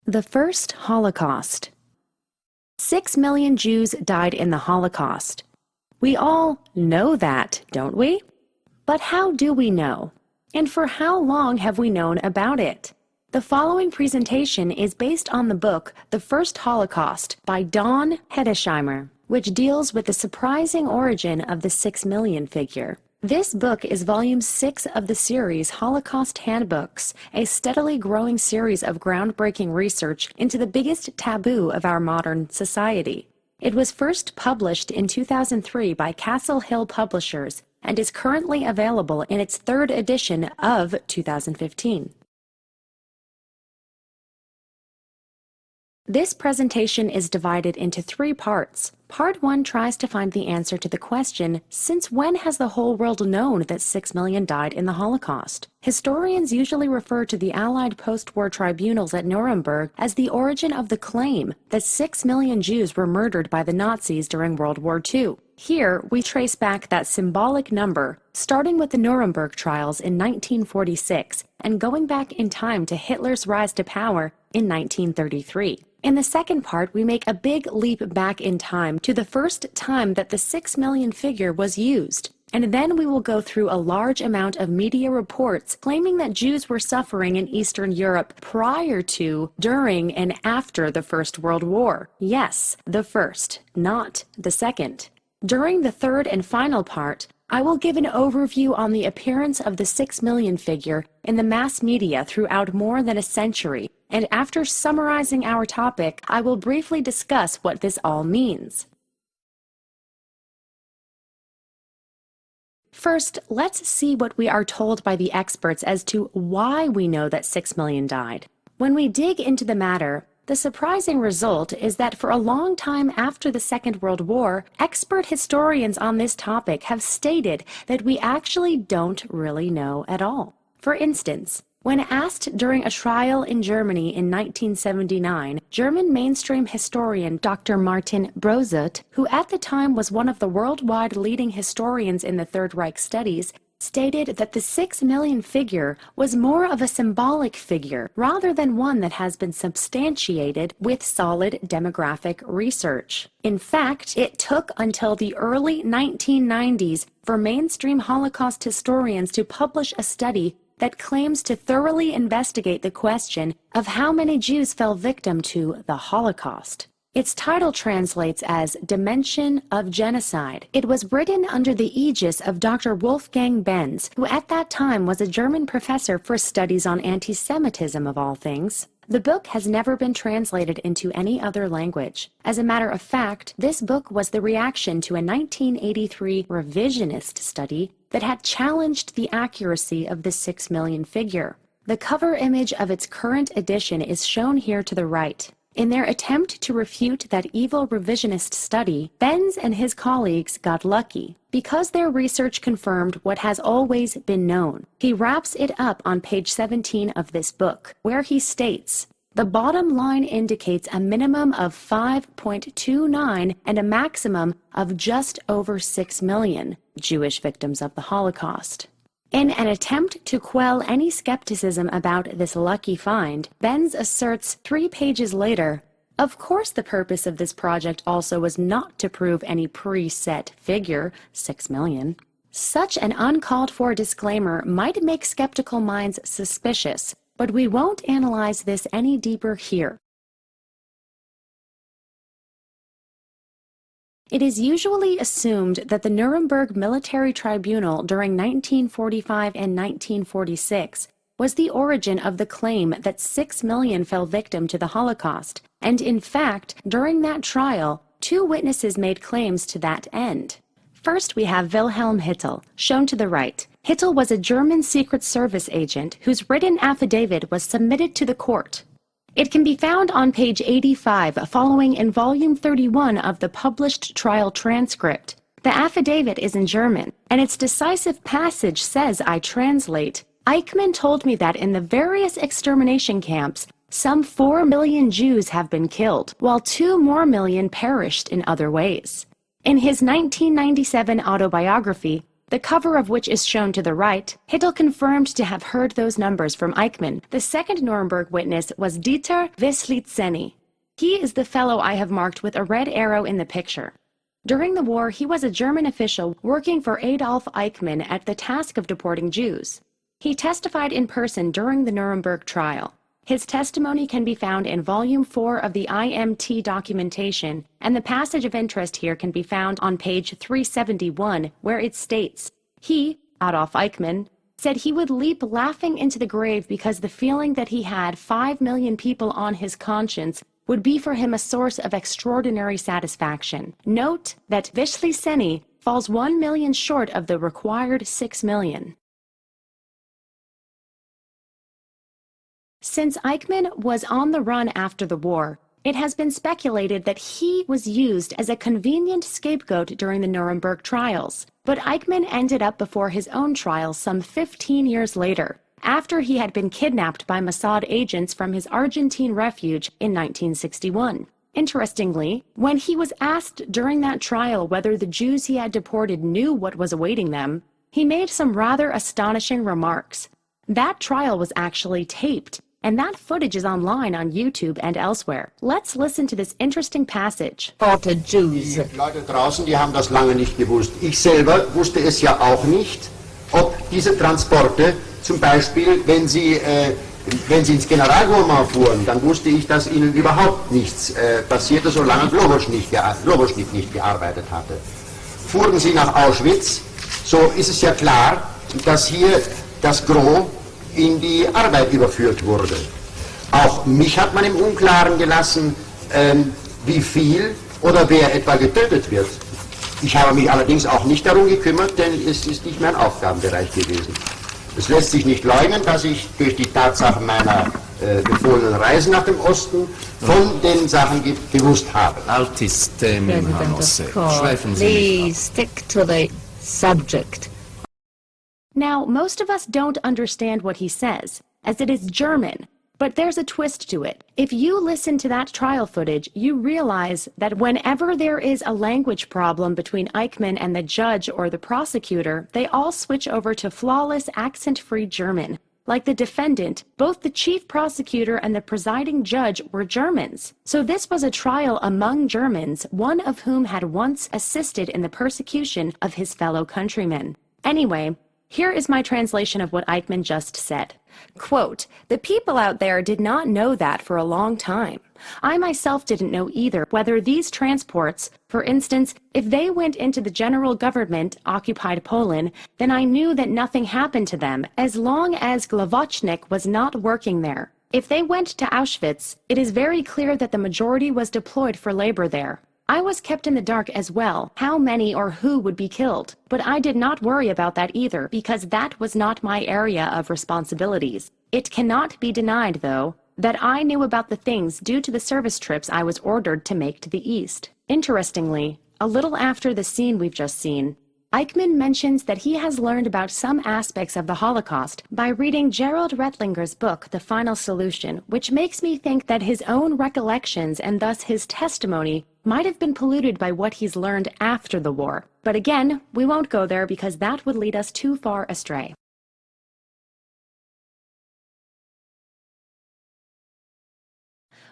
The first Holocaust. 6 million Jews died in the Holocaust. We all know that, don't we? But how do we know? And for how long have we known about it? The following presentation is based on the book The First Holocaust by Dawn Hedesheimer, which deals with the surprising origin of the 6 million figure. This book is volume 6 of the series Holocaust Handbooks, a steadily growing series of groundbreaking research into the biggest taboo of our modern society. It was first published in 2003 by Castle Hill Publishers and is currently available in its third edition of 2015. This presentation is divided into 3 parts. Part 1 tries to find the answer to the question, since when has the whole world known that 6 million died in the Holocaust? Historians usually refer to the Allied post-war tribunals at Nuremberg as the origin of the claim that 6 million Jews were murdered by the Nazis during World War II. Here, we trace back that symbolic number, starting with the Nuremberg trials in 1946 and going back in time to Hitler's rise to power in 1933. In the second part, we make a big leap back in time to the first time that the 6 million figure was used. And then we will go through a large amount of media reports claiming that Jews were suffering in Eastern Europe prior to, during, and after the First World War. Yes, the first, not the second. During the third and final part, I will give an overview on the appearance of the 6 million figure in the mass media throughout more than a century, and after summarizing our topic, I will briefly discuss what this all means. First, let's see what we are told by the experts as to why we know that 6 million died. When we dig into the matter, the surprising result is that for a long time after the Second World War, expert historians on this topic have stated that we actually don't really know at all. For instance, when asked during a trial in Germany in 1979, German mainstream historian Dr. Martin Brozut, who at the time was one of the worldwide leading historians in the Third Reich studies, stated that the 6 million figure was more of a symbolic figure rather than one that has been substantiated with solid demographic research. In fact, it took until the early 1990s for mainstream Holocaust historians to publish a study that claims to thoroughly investigate the question of how many Jews fell victim to the Holocaust. Its title translates as Dimension of Genocide. It was written under the aegis of Dr. Wolfgang Benz, who at that time was a German professor for studies on anti-Semitism of all things. The book has never been translated into any other language. As a matter of fact, this book was the reaction to a 1983 revisionist study that had challenged the accuracy of the 6 million figure. The cover image of its current edition is shown here to the right. In their attempt to refute that evil revisionist study, Benz and his colleagues got lucky because their research confirmed what has always been known. He wraps it up on page 17 of this book, where he states, "The bottom line indicates a minimum of 5.29 and a maximum of just over 6 million Jewish victims of the Holocaust." In an attempt to quell any skepticism about this lucky find, Benz asserts 3 pages later, "Of course the purpose of this project also was not to prove any preset figure, 6 million. Such an uncalled-for disclaimer might make skeptical minds suspicious, but we won't analyze this any deeper here. It is usually assumed that the Nuremberg Military Tribunal during 1945 and 1946 was the origin of the claim that 6 million fell victim to the Holocaust, and in fact, during that trial, 2 witnesses made claims to that end. First, we have Wilhelm Hittel, shown to the right. Hittel was a German Secret Service agent whose written affidavit was submitted to the court. It can be found on page 85, following in volume 31 of the published trial transcript. The affidavit is in German, and its decisive passage says, I translate, "Eichmann told me that in the various extermination camps, some 4 million Jews have been killed, while 2 more million perished in other ways." In his 1997 autobiography, the cover of which is shown to the right, Hittel confirmed to have heard those numbers from Eichmann. The second Nuremberg witness was Dieter Wislitzeny. He is the fellow I have marked with a red arrow in the picture. During the war, he was a German official working for Adolf Eichmann at the task of deporting Jews. He testified in person during the Nuremberg trial. His testimony can be found in Volume 4 of the IMT documentation, and the passage of interest here can be found on page 371, where it states, he, Adolf Eichmann, said he would leap laughing into the grave because the feeling that he had 5 million people on his conscience would be for him a source of extraordinary satisfaction. Note that Wislitzeny falls 1 million short of the required 6 million. Since Eichmann was on the run after the war, it has been speculated that he was used as a convenient scapegoat during the Nuremberg trials. But Eichmann ended up before his own trial some 15 years later, after he had been kidnapped by Mossad agents from his Argentine refuge in 1961. Interestingly, when he was asked during that trial whether the Jews he had deported knew what was awaiting them, he made some rather astonishing remarks. That trial was actually taped, and that footage is online on YouTube and elsewhere. Let's listen to this interesting passage. Jews. Die Leute draußen, die haben das lange nicht gewusst. Ich selber wusste es ja auch nicht, ob diese Transporte, zum Beispiel, wenn sie ins Generalgouvernement fuhren, dann wusste ich, dass ihnen überhaupt nichts passierte, solange Globoschnitt nicht gearbeitet hatte. Fuhren sie nach Auschwitz, so ist es ja klar, dass hier das Gros in die Arbeit überführt wurde. Auch mich hat man im Unklaren gelassen, wie viel oder wer etwa getötet wird. Ich habe mich allerdings auch nicht darum gekümmert, denn es ist nicht mein Aufgabenbereich gewesen. Es lässt sich nicht leugnen, dass ich durch die Tatsachen meiner befohlenen Reisen nach dem Osten von den Sachen gewusst habe. Please stick to the subject. Now, most of us don't understand what he says, as it is German, but there's a twist to it. If you listen to that trial footage, you realize that whenever there is a language problem between Eichmann and the judge or the prosecutor, they all switch over to flawless, accent-free German. Like the defendant, both the chief prosecutor and the presiding judge were Germans. So this was a trial among Germans, one of whom had once assisted in the persecution of his fellow countrymen. Anyway, here is my translation of what Eichmann just said. Quote, "The people out there did not know that for a long time. I myself didn't know either whether these transports, for instance, if they went into the general government-occupied Poland, then I knew that nothing happened to them as long as Glavochnik was not working there. If they went to Auschwitz, it is very clear that the majority was deployed for labor there. I was kept in the dark as well, how many or who would be killed, but I did not worry about that either, because that was not my area of responsibilities. It cannot be denied, though, that I knew about the things due to the service trips I was ordered to make to the East." Interestingly, a little after the scene we've just seen, Eichmann mentions that he has learned about some aspects of the Holocaust by reading Gerald Rettlinger's book, The Final Solution, which makes me think that his own recollections and thus his testimony might have been polluted by what he's learned after the war. But again, we won't go there because that would lead us too far astray.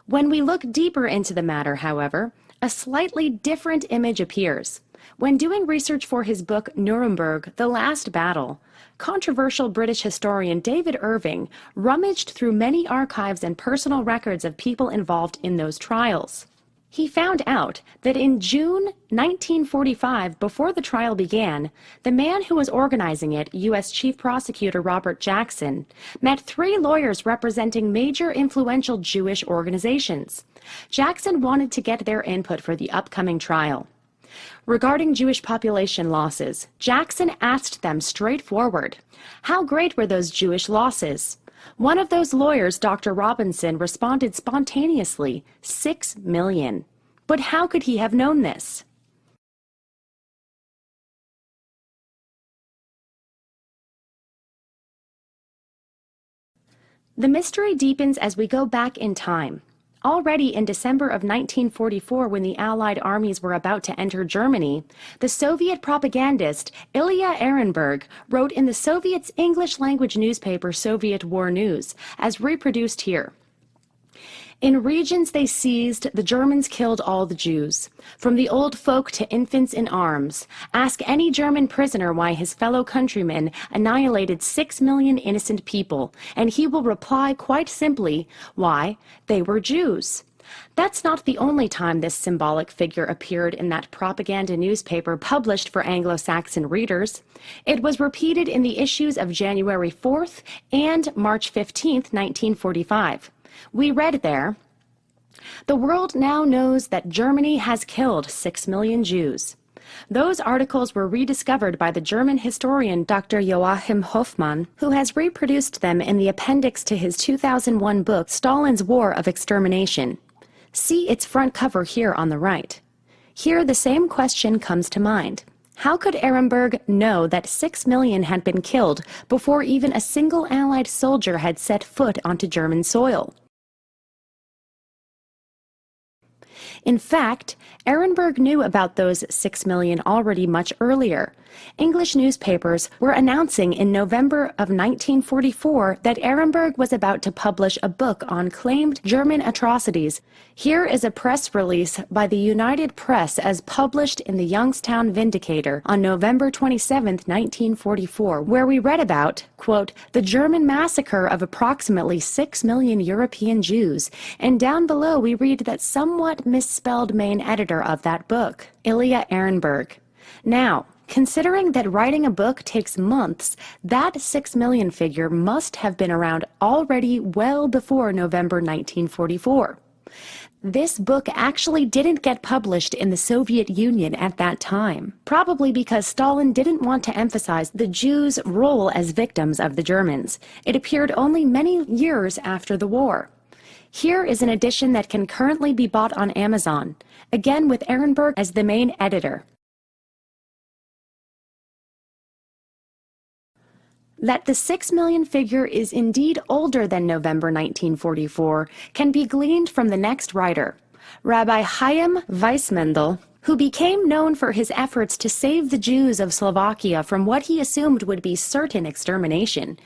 When we look deeper into the matter, however, a slightly different image appears. When doing research for his book Nuremberg, The Last Battle, controversial British historian David Irving rummaged through many archives and personal records of people involved in those trials. He found out that in June 1945, before the trial began, the man who was organizing it, U.S. Chief Prosecutor Robert Jackson, met 3 lawyers representing major influential Jewish organizations. Jackson wanted to get their input for the upcoming trial. Regarding Jewish population losses, Jackson asked them straightforward, how great were those Jewish losses? One of those lawyers, Dr. Robinson, responded spontaneously, 6 million. But how could he have known this? The mystery deepens as we go back in time. Already in December of 1944, when the Allied armies were about to enter Germany, the Soviet propagandist Ilya Ehrenburg wrote in the Soviets' English-language newspaper Soviet War News, as reproduced here. In regions they seized, the Germans killed all the Jews, from the old folk to infants in arms. Ask any German prisoner why his fellow countrymen annihilated 6 million innocent people, and he will reply quite simply, why, they were Jews. That's not the only time this symbolic figure appeared in that propaganda newspaper published for Anglo-Saxon readers. It was repeated in the issues of January 4th and March 15th, 1945. We read there, "The world now knows that Germany has killed 6 million Jews." Those articles were rediscovered by the German historian Dr. Joachim Hofmann, who has reproduced them in the appendix to his 2001 book, Stalin's War of Extermination. See its front cover here on the right. Here the same question comes to mind. How could Ehrenburg know that 6 million had been killed before even a single Allied soldier had set foot onto German soil? In fact, Ehrenburg knew about those 6 million already much earlier. English newspapers were announcing in November of 1944 that Ehrenburg was about to publish a book on claimed German atrocities. Here is a press release by the United Press as published in the Youngstown Vindicator on November 27, 1944, where we read about, quote, the German massacre of approximately 6 million European Jews, and down below we read that somewhat misspelled main editor of that book, Ilya Ehrenburg. Now, considering that writing a book takes months, that 6 million figure must have been around already well before November 1944. This book actually didn't get published in the Soviet Union at that time, probably because Stalin didn't want to emphasize the Jews' role as victims of the Germans. It appeared only many years after the war. Here is an edition that can currently be bought on Amazon, again with Ehrenburg as the main editor. That the 6 million figure is indeed older than November 1944 can be gleaned from the next writer, Rabbi Chaim Weissmendel, who became known for his efforts to save the Jews of Slovakia from what he assumed would be certain extermination.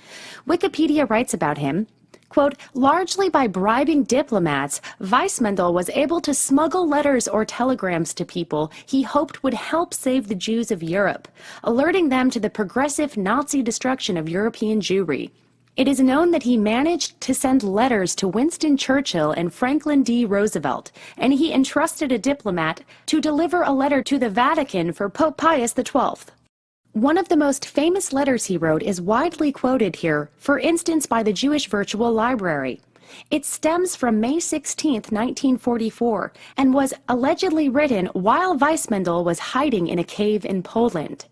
Wikipedia writes about him, quote, largely by bribing diplomats, Weissmendel was able to smuggle letters or telegrams to people he hoped would help save the Jews of Europe, alerting them to the progressive Nazi destruction of European Jewry. It is known that he managed to send letters to Winston Churchill and Franklin D. Roosevelt, and he entrusted a diplomat to deliver a letter to the Vatican for Pope Pius XII. One of the most famous letters he wrote is widely quoted here, for instance by the Jewish Virtual Library. It stems from May 16, 1944, and was allegedly written while Weissmendel was hiding in a cave in Poland.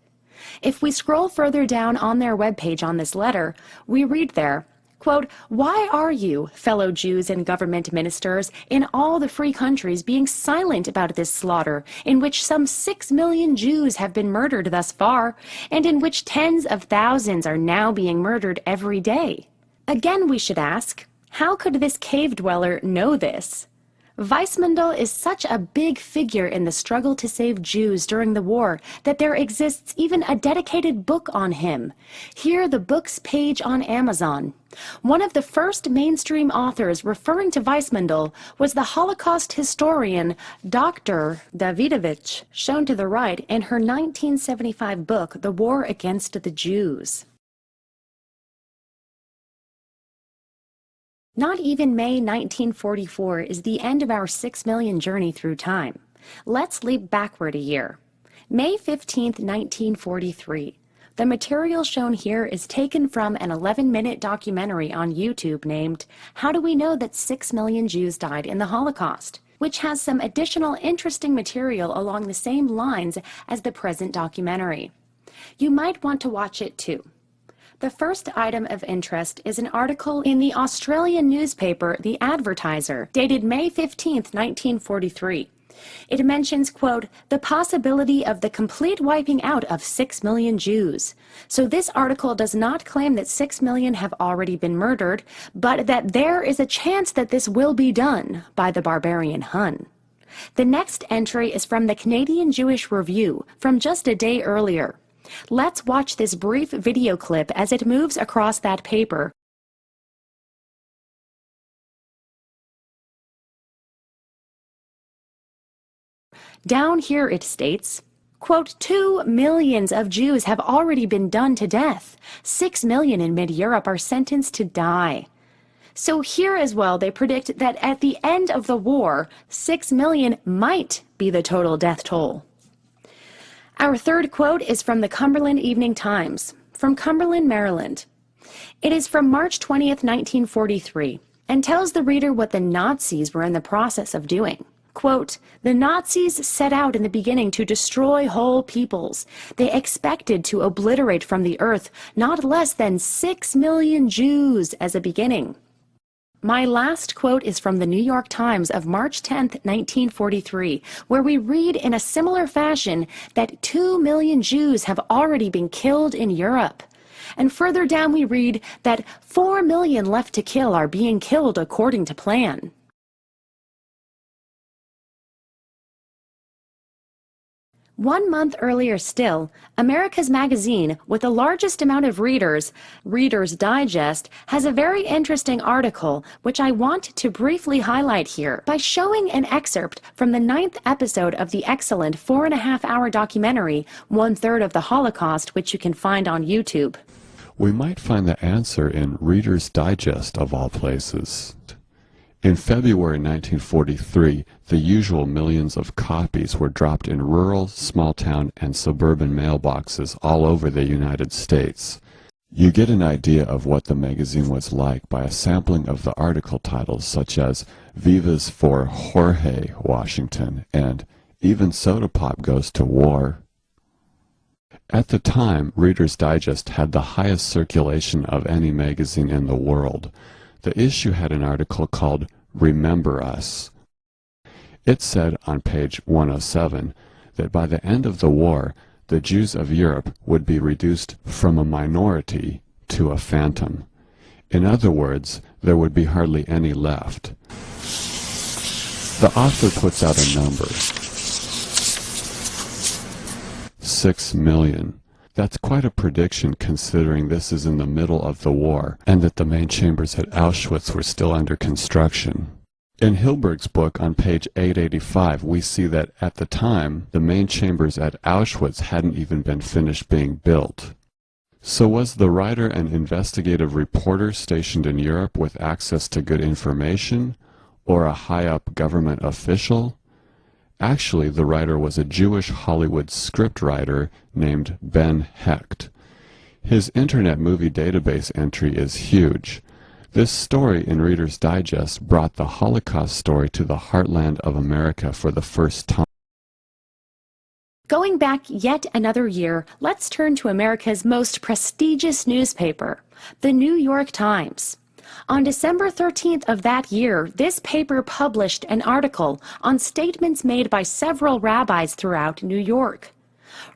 If we scroll further down on their webpage on this letter, we read there, quote, why are you, fellow Jews and government ministers, in all the free countries being silent about this slaughter, in which some 6 million Jews have been murdered thus far, and in which tens of thousands are now being murdered every day? Again, we should ask, how could this cave dweller know this? Weissmendel is such a big figure in the struggle to save Jews during the war that there exists even a dedicated book on him. Here, the book's page on Amazon. One of the first mainstream authors referring to Weissmendel was the Holocaust historian Dr. Davidovich, shown to the right in her 1975 book, The War Against the Jews. Not even May 1944 is the end of our 6 million journey through time. Let's leap backward a year. May 15, 1943. The material shown here is taken from an 11-minute documentary on YouTube named How Do We Know That 6 Million Jews Died in the Holocaust?, which has some additional interesting material along the same lines as the present documentary. You might want to watch it too. The first item of interest is an article in the Australian newspaper The Advertiser, dated May 15, 1943. It mentions, quote, the possibility of the complete wiping out of 6 million Jews. So this article does not claim that 6 million have already been murdered, but that there is a chance that this will be done by the barbarian Hun. The next entry is from the Canadian Jewish Review from just a day earlier. Let's watch this brief video clip as it moves across that paper. Down here it states, quote, 2 millions of Jews have already been done to death. 6 million in mid-Europe are sentenced to die. So here as well, they predict that at the end of the war, 6 million might be the total death toll. Our third quote is from the Cumberland Evening Times, from Cumberland, Maryland. It is from March 20th, 1943, and tells the reader what the Nazis were in the process of doing. Quote, the Nazis set out in the beginning to destroy whole peoples. They expected to obliterate from the earth not less than 6 million Jews as a beginning. My last quote is from the New York Times of March 10, 1943, where we read in a similar fashion that 2 million Jews have already been killed in Europe. And further down we read that 4 million left to kill are being killed according to plan. One month earlier still, America's Magazine, with the largest amount of readers, Reader's Digest, has a very interesting article which I want to briefly highlight here by showing an excerpt from the 9th episode of the excellent 4.5-hour documentary, 1/3 of the Holocaust, which you can find on YouTube. We might find the answer in Reader's Digest, of all places. In February 1943, the usual millions of copies were dropped in rural, small-town, and suburban mailboxes all over the United States. You get an idea of what the magazine was like by a sampling of the article titles such as Vivas for Jorge Washington and Even Soda Pop Goes to War. At the time, Reader's Digest had the highest circulation of any magazine in the world. The issue had an article called Remember Us. It said on page 107 that by the end of the war, the Jews of Europe would be reduced from a minority to a phantom. In other words, there would be hardly any left. The author puts out a number. 6 million. That's quite a prediction considering this is in the middle of the war and that the main chambers at Auschwitz were still under construction. In Hilberg's book on page 885, we see that at the time, the main chambers at Auschwitz hadn't even been finished being built. So was the writer an investigative reporter stationed in Europe with access to good information, or a high-up government official? Actually, the writer was a Jewish Hollywood scriptwriter named Ben Hecht. His Internet Movie Database entry is huge. This story in Reader's Digest brought the Holocaust story to the heartland of America for the first time. Going back yet another year, let's turn to America's most prestigious newspaper, the New York Times. On December 13th of that year, this paper published an article on statements made by several rabbis throughout New York.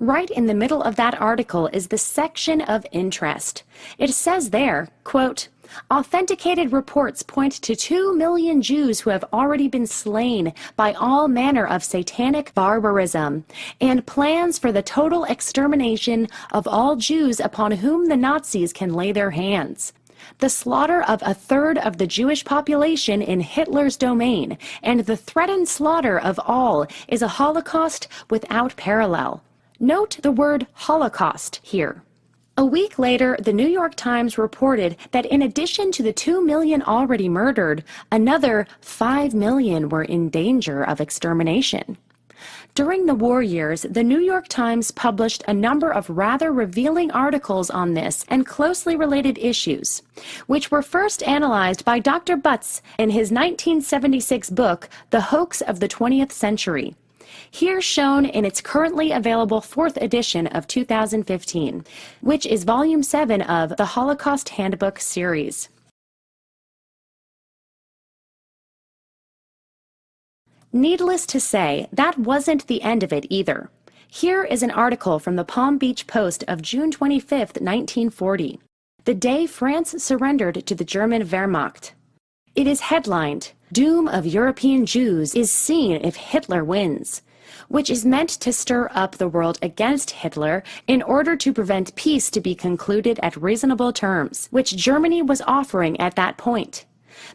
Right in the middle of that article is the section of interest. It says there, quote, authenticated reports point to 2 million Jews who have already been slain by all manner of satanic barbarism, and plans for the total extermination of all Jews upon whom the Nazis can lay their hands. The slaughter of 1/3 of the Jewish population in Hitler's domain, and the threatened slaughter of all, is a Holocaust without parallel. Note the word Holocaust here. A week later, the New York Times reported that in addition to the 2 million already murdered, another 5 million were in danger of extermination. During the war years, the New York Times published a number of rather revealing articles on this and closely related issues, which were first analyzed by Dr. Butts in his 1976 book, The Hoax of the 20th Century. Here shown in its currently available 4th edition of 2015, which is Volume 7 of the Holocaust Handbook series. Needless to say, that wasn't the end of it either. Here is an article from the Palm Beach Post of June 25, 1940, the day France surrendered to the German Wehrmacht. It is headlined, "Doom of European Jews is seen if Hitler wins," which is meant to stir up the world against Hitler in order to prevent peace to be concluded at reasonable terms, which Germany was offering at that point.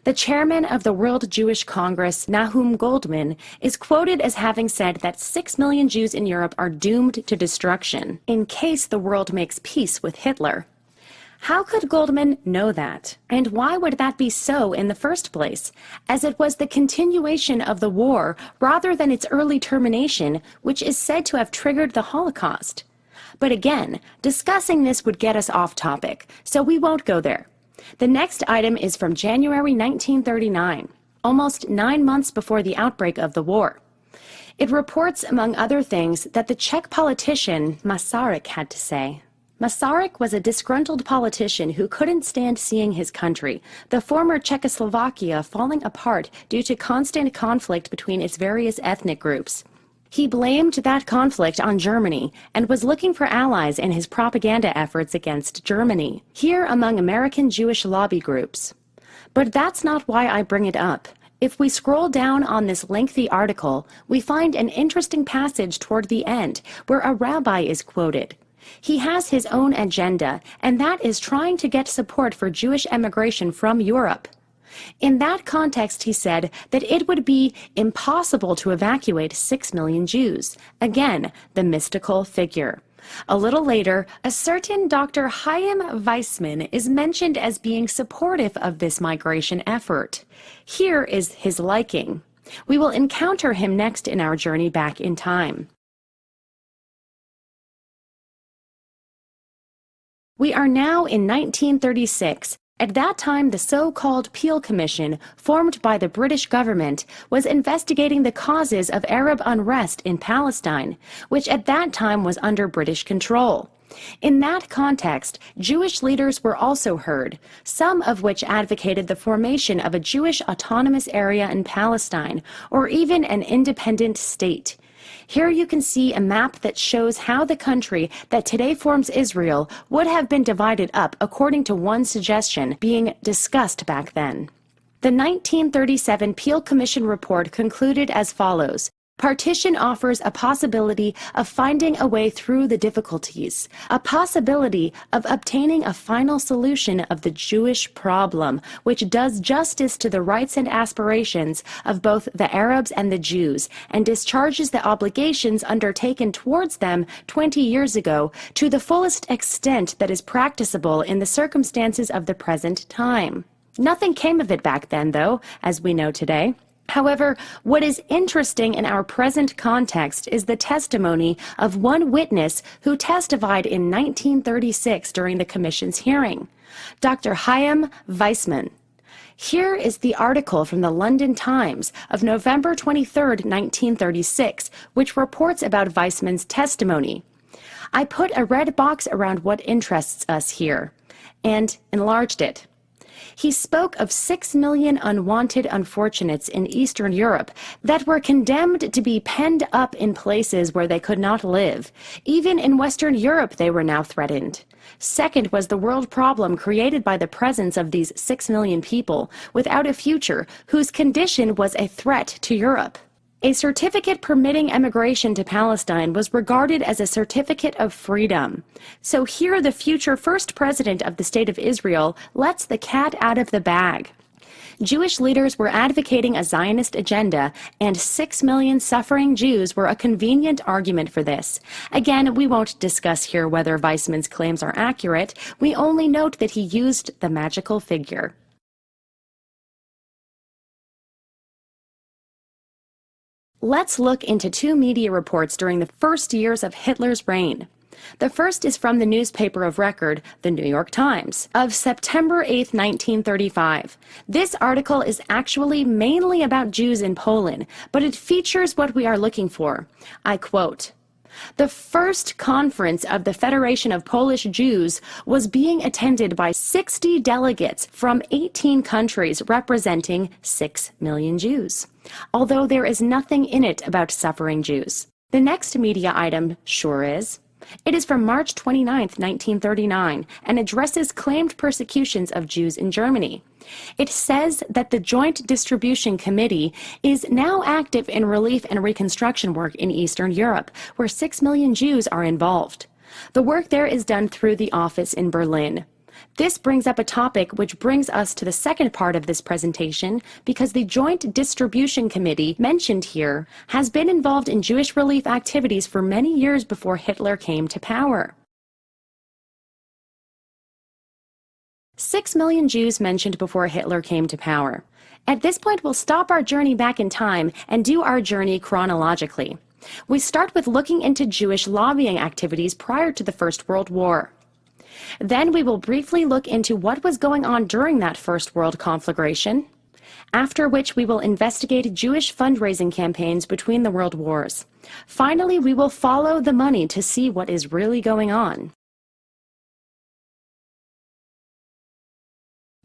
The chairman of the World Jewish Congress, Nahum Goldman, is quoted as having said that 6 million Jews in Europe are doomed to destruction in case the world makes peace with Hitler. How could Goldman know that? And why would that be so in the first place, as it was the continuation of the war rather than its early termination, which is said to have triggered the Holocaust? But again, discussing this would get us off topic, so we won't go there. The next item is from January 1939, almost 9 months before the outbreak of the war. It reports, among other things, that the Czech politician Masaryk had to say. Masaryk was a disgruntled politician who couldn't stand seeing his country, the former Czechoslovakia, falling apart due to constant conflict between its various ethnic groups. He blamed that conflict on Germany and was looking for allies in his propaganda efforts against Germany, here among American Jewish lobby groups. But that's not why I bring it up. If we scroll down on this lengthy article, we find an interesting passage toward the end where a rabbi is quoted. He has his own agenda, and that is trying to get support for Jewish emigration from Europe. In that context, he said that it would be impossible to evacuate 6 million Jews. Again, the mystical figure. A little later, a certain Dr. Chaim Weissman is mentioned as being supportive of this migration effort. Here is his liking. We will encounter him next in our journey back in time. We are now in 1936. At that time, the so-called Peel Commission, formed by the British government, was investigating the causes of Arab unrest in Palestine, which at that time was under British control. In that context, Jewish leaders were also heard, some of which advocated the formation of a Jewish autonomous area in Palestine, or even an independent state. Here you can see a map that shows how the country that today forms Israel would have been divided up according to one suggestion being discussed back then. The 1937 Peel Commission report concluded as follows. Partition offers a possibility of finding a way through the difficulties, a possibility of obtaining a final solution of the Jewish problem, which does justice to the rights and aspirations of both the Arabs and the Jews, and discharges the obligations undertaken towards them 20 years ago to the fullest extent that is practicable in the circumstances of the present time. Nothing came of it back then, though, as we know today. However, what is interesting in our present context is the testimony of one witness who testified in 1936 during the Commission's hearing, Dr. Chaim Weissman. Here is the article from the London Times of November 23, 1936, which reports about Weissman's testimony. I put a red box around what interests us here and enlarged it. He spoke of 6 million unwanted unfortunates in Eastern Europe that were condemned to be penned up in places where they could not live. Even in Western Europe they were now threatened. Second was the world problem created by the presence of these 6 million people without a future, whose condition was a threat to Europe. A certificate permitting emigration to Palestine was regarded as a certificate of freedom. So here the future first president of the State of Israel lets the cat out of the bag. Jewish leaders were advocating a Zionist agenda, and 6 million suffering Jews were a convenient argument for this. Again, we won't discuss here whether Weissman's claims are accurate. We only note that he used the magical figure. Let's look into 2 media reports during the first years of Hitler's reign. The first is from the newspaper of record, the New York Times, of September 8, 1935. This article is actually mainly about Jews in Poland, but it features what we are looking for. I quote, The first conference of the Federation of Polish Jews was being attended by 60 delegates from 18 countries representing 6 million Jews, although there is nothing in it about suffering Jews. The next media item sure is. It is from March 29, 1939, and addresses claimed persecutions of Jews in Germany. It says that the Joint Distribution Committee is now active in relief and reconstruction work in Eastern Europe, where 6 million Jews are involved. The work there is done through the office in Berlin. This brings up a topic which brings us to the second part of this presentation, because the Joint Distribution Committee mentioned here has been involved in Jewish relief activities for many years before Hitler came to power. 6 million Jews mentioned before Hitler came to power. At this point, we'll stop our journey back in time and do our journey chronologically. We start with looking into Jewish lobbying activities prior to the First World War. Then we will briefly look into what was going on during that First World conflagration, after which we will investigate Jewish fundraising campaigns between the world wars. Finally, we will follow the money to see what is really going on.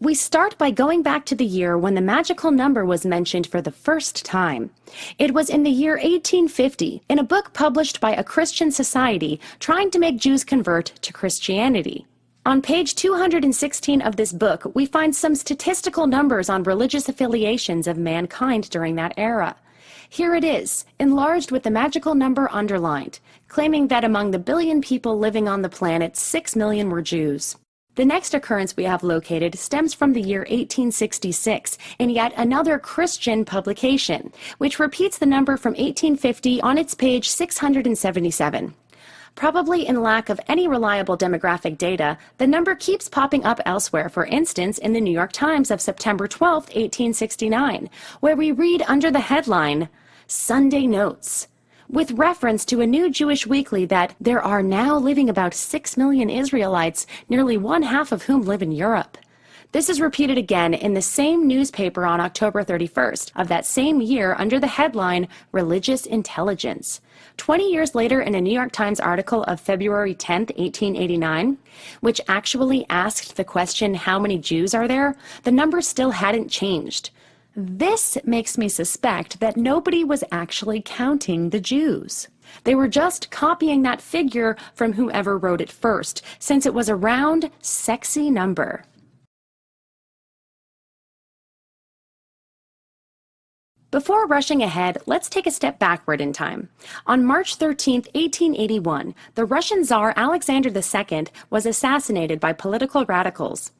We start by going back to the year when the magical number was mentioned for the first time. It was in the year 1850, in a book published by a Christian society trying to make Jews convert to Christianity. On page 216 of this book, we find some statistical numbers on religious affiliations of mankind during that era. Here it is, enlarged with the magical number underlined, claiming that among the billion people living on the planet, 6 million were Jews. The next occurrence we have located stems from the year 1866 in yet another Christian publication, which repeats the number from 1850 on its page 677. Probably in lack of any reliable demographic data, the number keeps popping up elsewhere, for instance in the New York Times of September 12, 1869, where we read under the headline, Sunday Notes, with reference to a new Jewish weekly that there are now living about 6 million Israelites, nearly one half of whom live in Europe. This is repeated again in the same newspaper on October 31st of that same year under the headline, Religious Intelligence. 20 years later, in a New York Times article of February 10, 1889, which actually asked the question, how many Jews are there, the number still hadn't changed. This makes me suspect that nobody was actually counting the Jews. They were just copying that figure from whoever wrote it first, since it was a round, sexy number. Before rushing ahead, let's take a step backward in time. On March 13, 1881, the Russian Tsar Alexander II was assassinated by political radicals.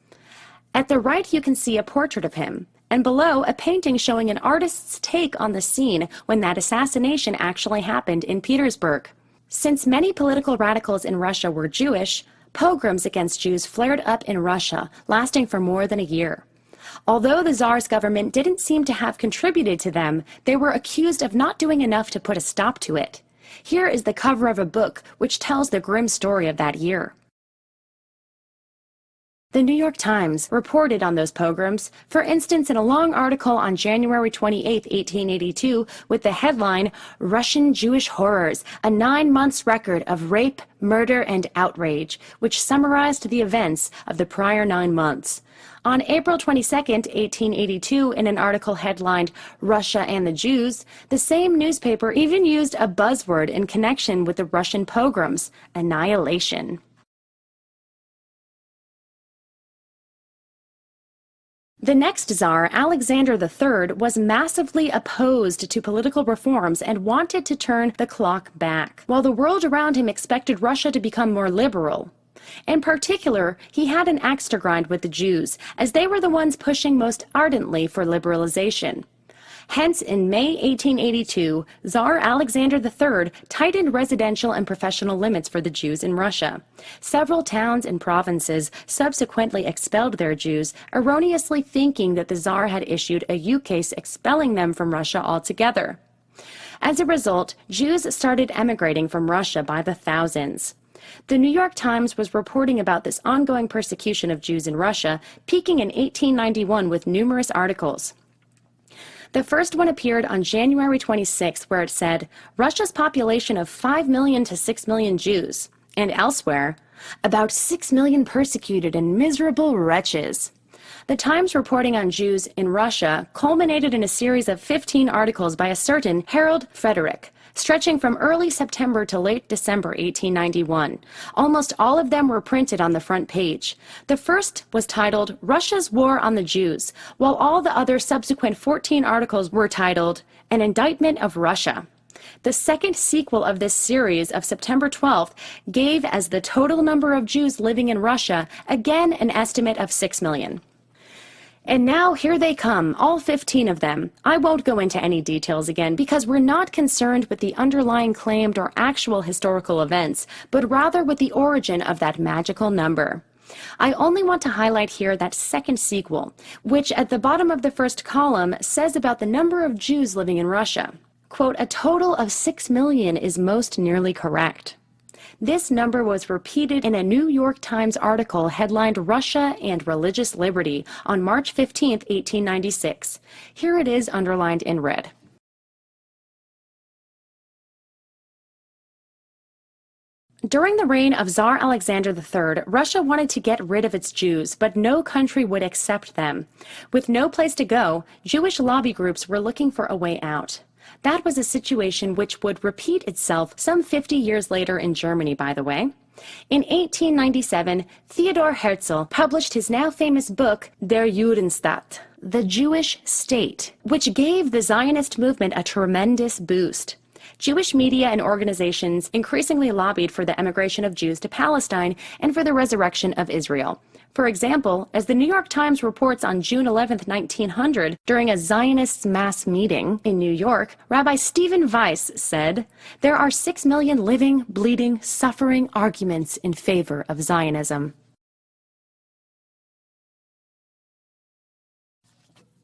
At the right, you can see a portrait of him, and below, a painting showing an artist's take on the scene when that assassination actually happened in Petersburg. Since many political radicals in Russia were Jewish, pogroms against Jews flared up in Russia, lasting for more than a year. Although the Tsar's government didn't seem to have contributed to them, they were accused of not doing enough to put a stop to it. Here is the cover of a book which tells the grim story of that year. The New York Times reported on those pogroms, for instance in a long article on January 28, 1882, with the headline, Russian Jewish Horrors, a 9 months record of rape, murder, and outrage, which summarized the events of the prior 9 months. On April 22, 1882, in an article headlined, Russia and the Jews, the same newspaper even used a buzzword in connection with the Russian pogroms, annihilation. The next Tsar, Alexander III, was massively opposed to political reforms and wanted to turn the clock back, while the world around him expected Russia to become more liberal. In particular, he had an axe to grind with the Jews, as they were the ones pushing most ardently for liberalization. Hence, in May 1882, Tsar Alexander III tightened residential and professional limits for the Jews in Russia. Several towns and provinces subsequently expelled their Jews, erroneously thinking that the Tsar had issued a ukase expelling them from Russia altogether. As a result, Jews started emigrating from Russia by the thousands. The New York Times was reporting about this ongoing persecution of Jews in Russia, peaking in 1891 with numerous articles. The first one appeared on January 26, where it said, Russia's population of 5 million to 6 million Jews, and elsewhere, about 6 million persecuted and miserable wretches. The Times reporting on Jews in Russia culminated in a series of 15 articles by a certain Harold Frederick, stretching from early September to late December 1891. Almost all of them were printed on the front page. The first was titled Russia's War on the Jews, while all the other subsequent 14 articles were titled An Indictment of Russia. The second sequel of this series of September 12th gave as the total number of Jews living in Russia again an estimate of 6 million. And now here they come, all 15 of them. I won't go into any details again because we're not concerned with the underlying claimed or actual historical events, but rather with the origin of that magical number. I only want to highlight here that second sequel, which at the bottom of the first column says about the number of Jews living in Russia. Quote, a total of 6 million is most nearly correct. This number was repeated in a New York Times article headlined Russia and Religious Liberty on March 15, 1896. Here it is underlined in red. During the reign of Tsar Alexander III, Russia wanted to get rid of its Jews, but no country would accept them. With no place to go, Jewish lobby groups were looking for a way out. That was a situation which would repeat itself some 50 years later in Germany, by the way. In 1897, Theodor Herzl published his now famous book, Der Judenstaat, The Jewish State, which gave the Zionist movement a tremendous boost. Jewish media and organizations increasingly lobbied for the emigration of Jews to Palestine and for the resurrection of Israel. For example, as the New York Times reports on June 11, 1900, during a Zionist mass meeting in New York, Rabbi Stephen Weiss said, "There are 6 million living, bleeding, suffering arguments in favor of Zionism."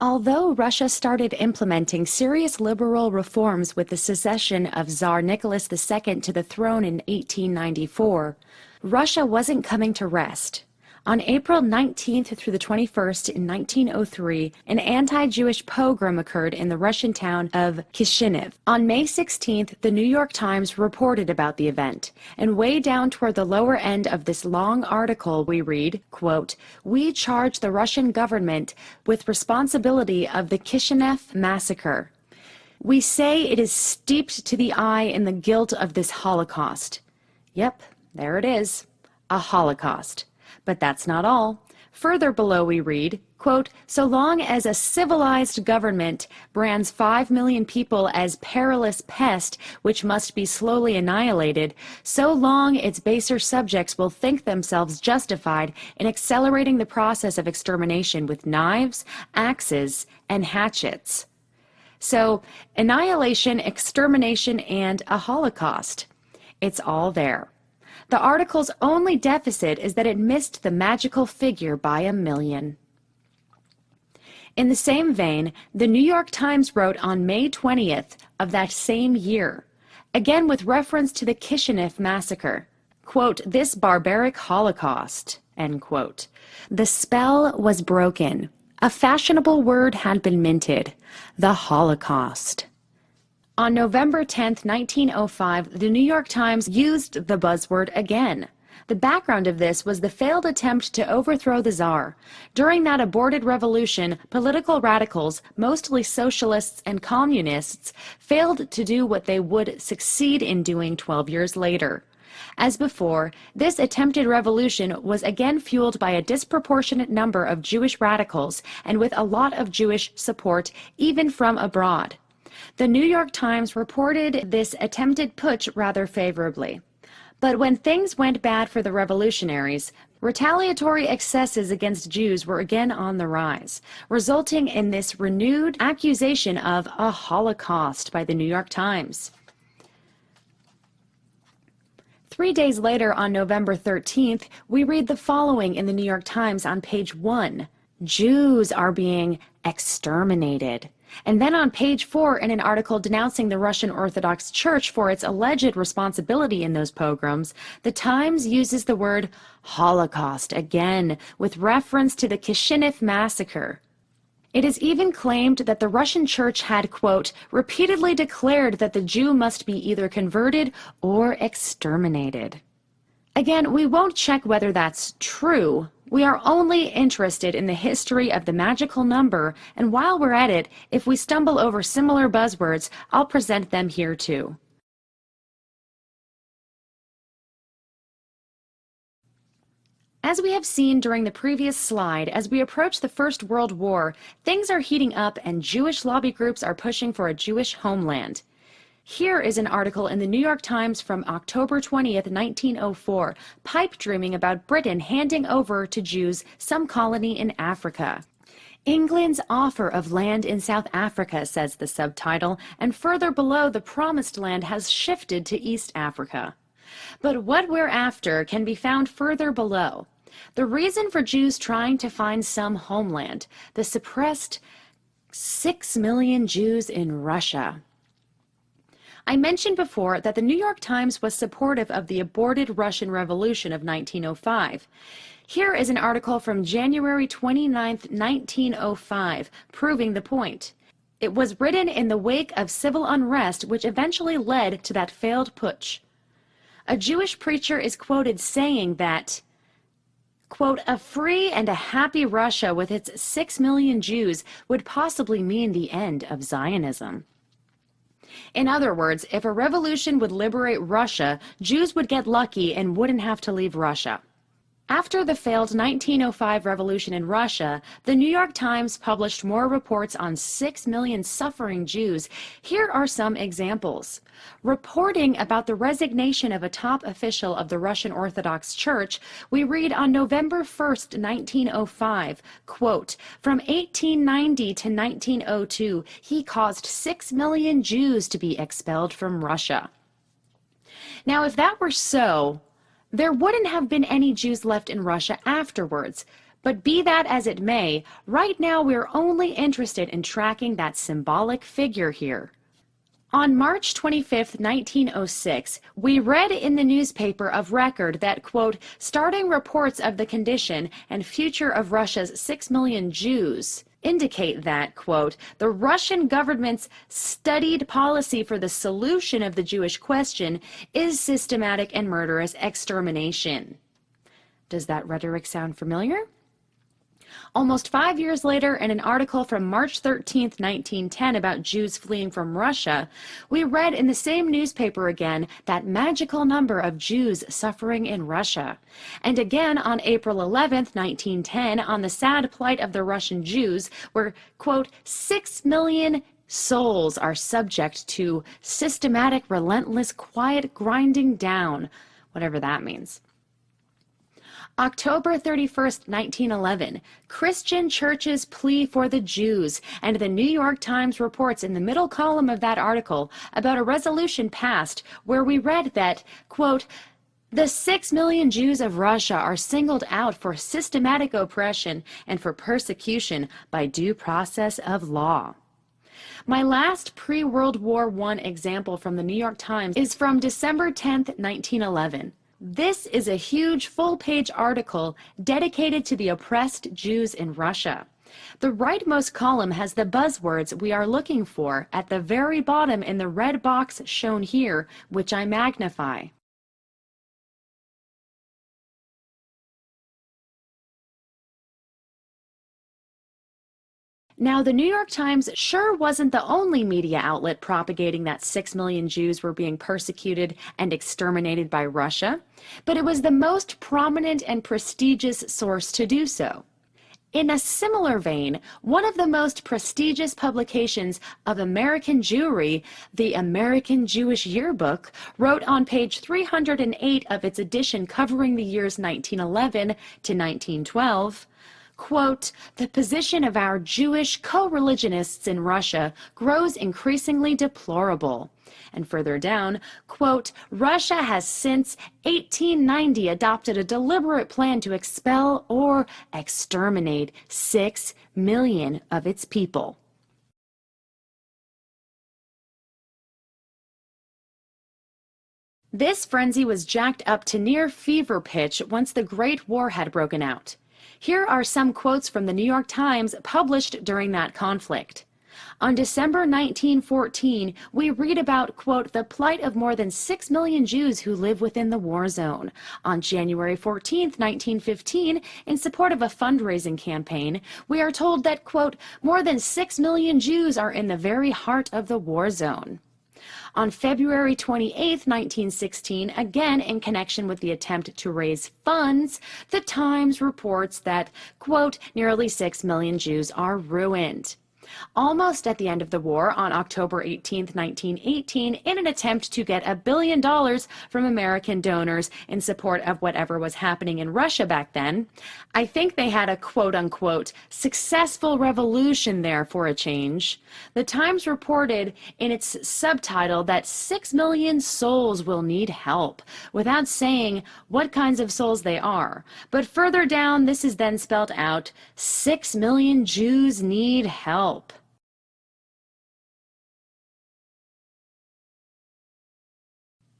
Although Russia started implementing serious liberal reforms with the succession of Tsar Nicholas II to the throne in 1894, Russia wasn't coming to rest. On April 19th through the 21st in 1903, an anti-Jewish pogrom occurred in the Russian town of Kishinev. On May 16th, the New York Times reported about the event, and way down toward the lower end of this long article we read, quote, "We charge the Russian government with responsibility of the Kishinev massacre. We say it is steeped to the eye in the guilt of this Holocaust." Yep, there it is, a Holocaust. But that's not all. Further below we read, quote, "So long as a civilized government brands 5 million people as perilous pest which must be slowly annihilated, so long its baser subjects will think themselves justified in accelerating the process of extermination with knives, axes, and hatchets." So, annihilation, extermination, and a Holocaust. It's all there. The article's only deficit is that it missed the magical figure by 1 million. In the same vein, the New York Times wrote on May 20th of that same year, again with reference to the Kishinev massacre, quote, "This barbaric Holocaust," end quote. The spell was broken. A fashionable word had been minted, the Holocaust. On November 10, 1905, the New York Times used the buzzword again. The background of this was the failed attempt to overthrow the Tsar. During that aborted revolution, political radicals, mostly socialists and communists, failed to do what they would succeed in doing 12 years later. As before, this attempted revolution was again fueled by a disproportionate number of Jewish radicals and with a lot of Jewish support, even from abroad. The New York Times reported this attempted putsch rather favorably. But when things went bad for the revolutionaries, retaliatory excesses against Jews were again on the rise, resulting in this renewed accusation of a Holocaust by the New York Times. 3 days later, on November 13th, we read the following in the New York Times on page 1. Jews are being exterminated. And then on page 4, in an article denouncing the Russian Orthodox Church for its alleged responsibility in those pogroms, the Times uses the word Holocaust again with reference to the Kishinev massacre. It is even claimed that the Russian church had, quote, repeatedly declared that the Jew must be either converted or exterminated. Again, we won't check whether that's true. We are only interested in the history of the magical number, and while we're at it, if we stumble over similar buzzwords, I'll present them here too. As we have seen during the previous slide, as we approach the First World War, things are heating up and Jewish lobby groups are pushing for a Jewish homeland. Here is an article in the New York Times from October 20th, 1904, pipe dreaming about Britain handing over to Jews some colony in Africa. England's offer of land in South Africa, says the subtitle, and further below the promised land has shifted to East Africa. But what we're after can be found further below. The reason for Jews trying to find some homeland, the suppressed 6 million Jews in Russia. I mentioned before that the New York Times was supportive of the aborted Russian Revolution of 1905. Here is an article from January 29, 1905, proving the point. It was written in the wake of civil unrest which eventually led to that failed putsch. A Jewish preacher is quoted saying that, quote, a free and a happy Russia with its 6 million Jews would possibly mean the end of Zionism. In other words, if a revolution would liberate Russia, Jews would get lucky and wouldn't have to leave Russia. After the failed 1905 revolution in Russia, the New York Times published more reports on 6 million suffering Jews. Here are some examples. Reporting about the resignation of a top official of the Russian Orthodox Church, we read on November 1st, 1905, quote, from 1890 to 1902, he caused 6 million Jews to be expelled from Russia. Now, if that were so, there wouldn't have been any Jews left in Russia afterwards. But be that as it may, right now we're only interested in tracking that symbolic figure here. On March 25, 1906, we read in the newspaper of record that, quote, starting reports of the condition and future of Russia's 6 million Jews indicate that, quote, the Russian government's studied policy for the solution of the Jewish question is systematic and murderous extermination. Does that rhetoric sound familiar? Almost 5 years later, in an article from March 13, 1910 about Jews fleeing from Russia, we read in the same newspaper again that magical number of Jews suffering in Russia. And again on April 11, 1910, on the sad plight of the Russian Jews, where, quote, 6 million souls are subject to systematic, relentless, quiet grinding down, whatever that means. October 31st, 1911, Christian churches plea for the Jews, and the New York Times reports in the middle column of that article about a resolution passed where we read that, quote, the 6 million Jews of Russia are singled out for systematic oppression and for persecution by due process of law. My last pre-World War I example from the New York Times is from December 10th, 1911. This is a huge full-page article dedicated to the oppressed Jews in Russia. The rightmost column has the buzzwords we are looking for at the very bottom in the red box shown here, which I magnify. Now, the New York Times sure wasn't the only media outlet propagating that 6 million Jews were being persecuted and exterminated by Russia, but it was the most prominent and prestigious source to do so. In a similar vein, one of the most prestigious publications of American Jewry, the American Jewish Yearbook, wrote on page 308 of its edition covering the years 1911 to 1912, quote, the position of our Jewish co-religionists in Russia grows increasingly deplorable. And further down, quote, Russia has since 1890 adopted a deliberate plan to expel or exterminate 6 million of its people. This frenzy was jacked up to near fever pitch once the Great War had broken out. Here are some quotes from the New York Times published during that conflict. On December 1914, we read about, quote, the plight of more than 6 million Jews who live within the war zone. On January 14, 1915, in support of a fundraising campaign, we are told that, quote, more than 6 million Jews are in the very heart of the war zone. On February 28, 1916, again in connection with the attempt to raise funds, the Times reports that, quote, nearly 6 million Jews are ruined. Almost at the end of the war, on October 18, 1918, in an attempt to get $1 billion from American donors in support of whatever was happening in Russia back then, I think they had a quote-unquote successful revolution there for a change. The Times reported in its subtitle that 6 million souls will need help, without saying what kinds of souls they are. But further down, this is then spelled out, 6 million Jews need help.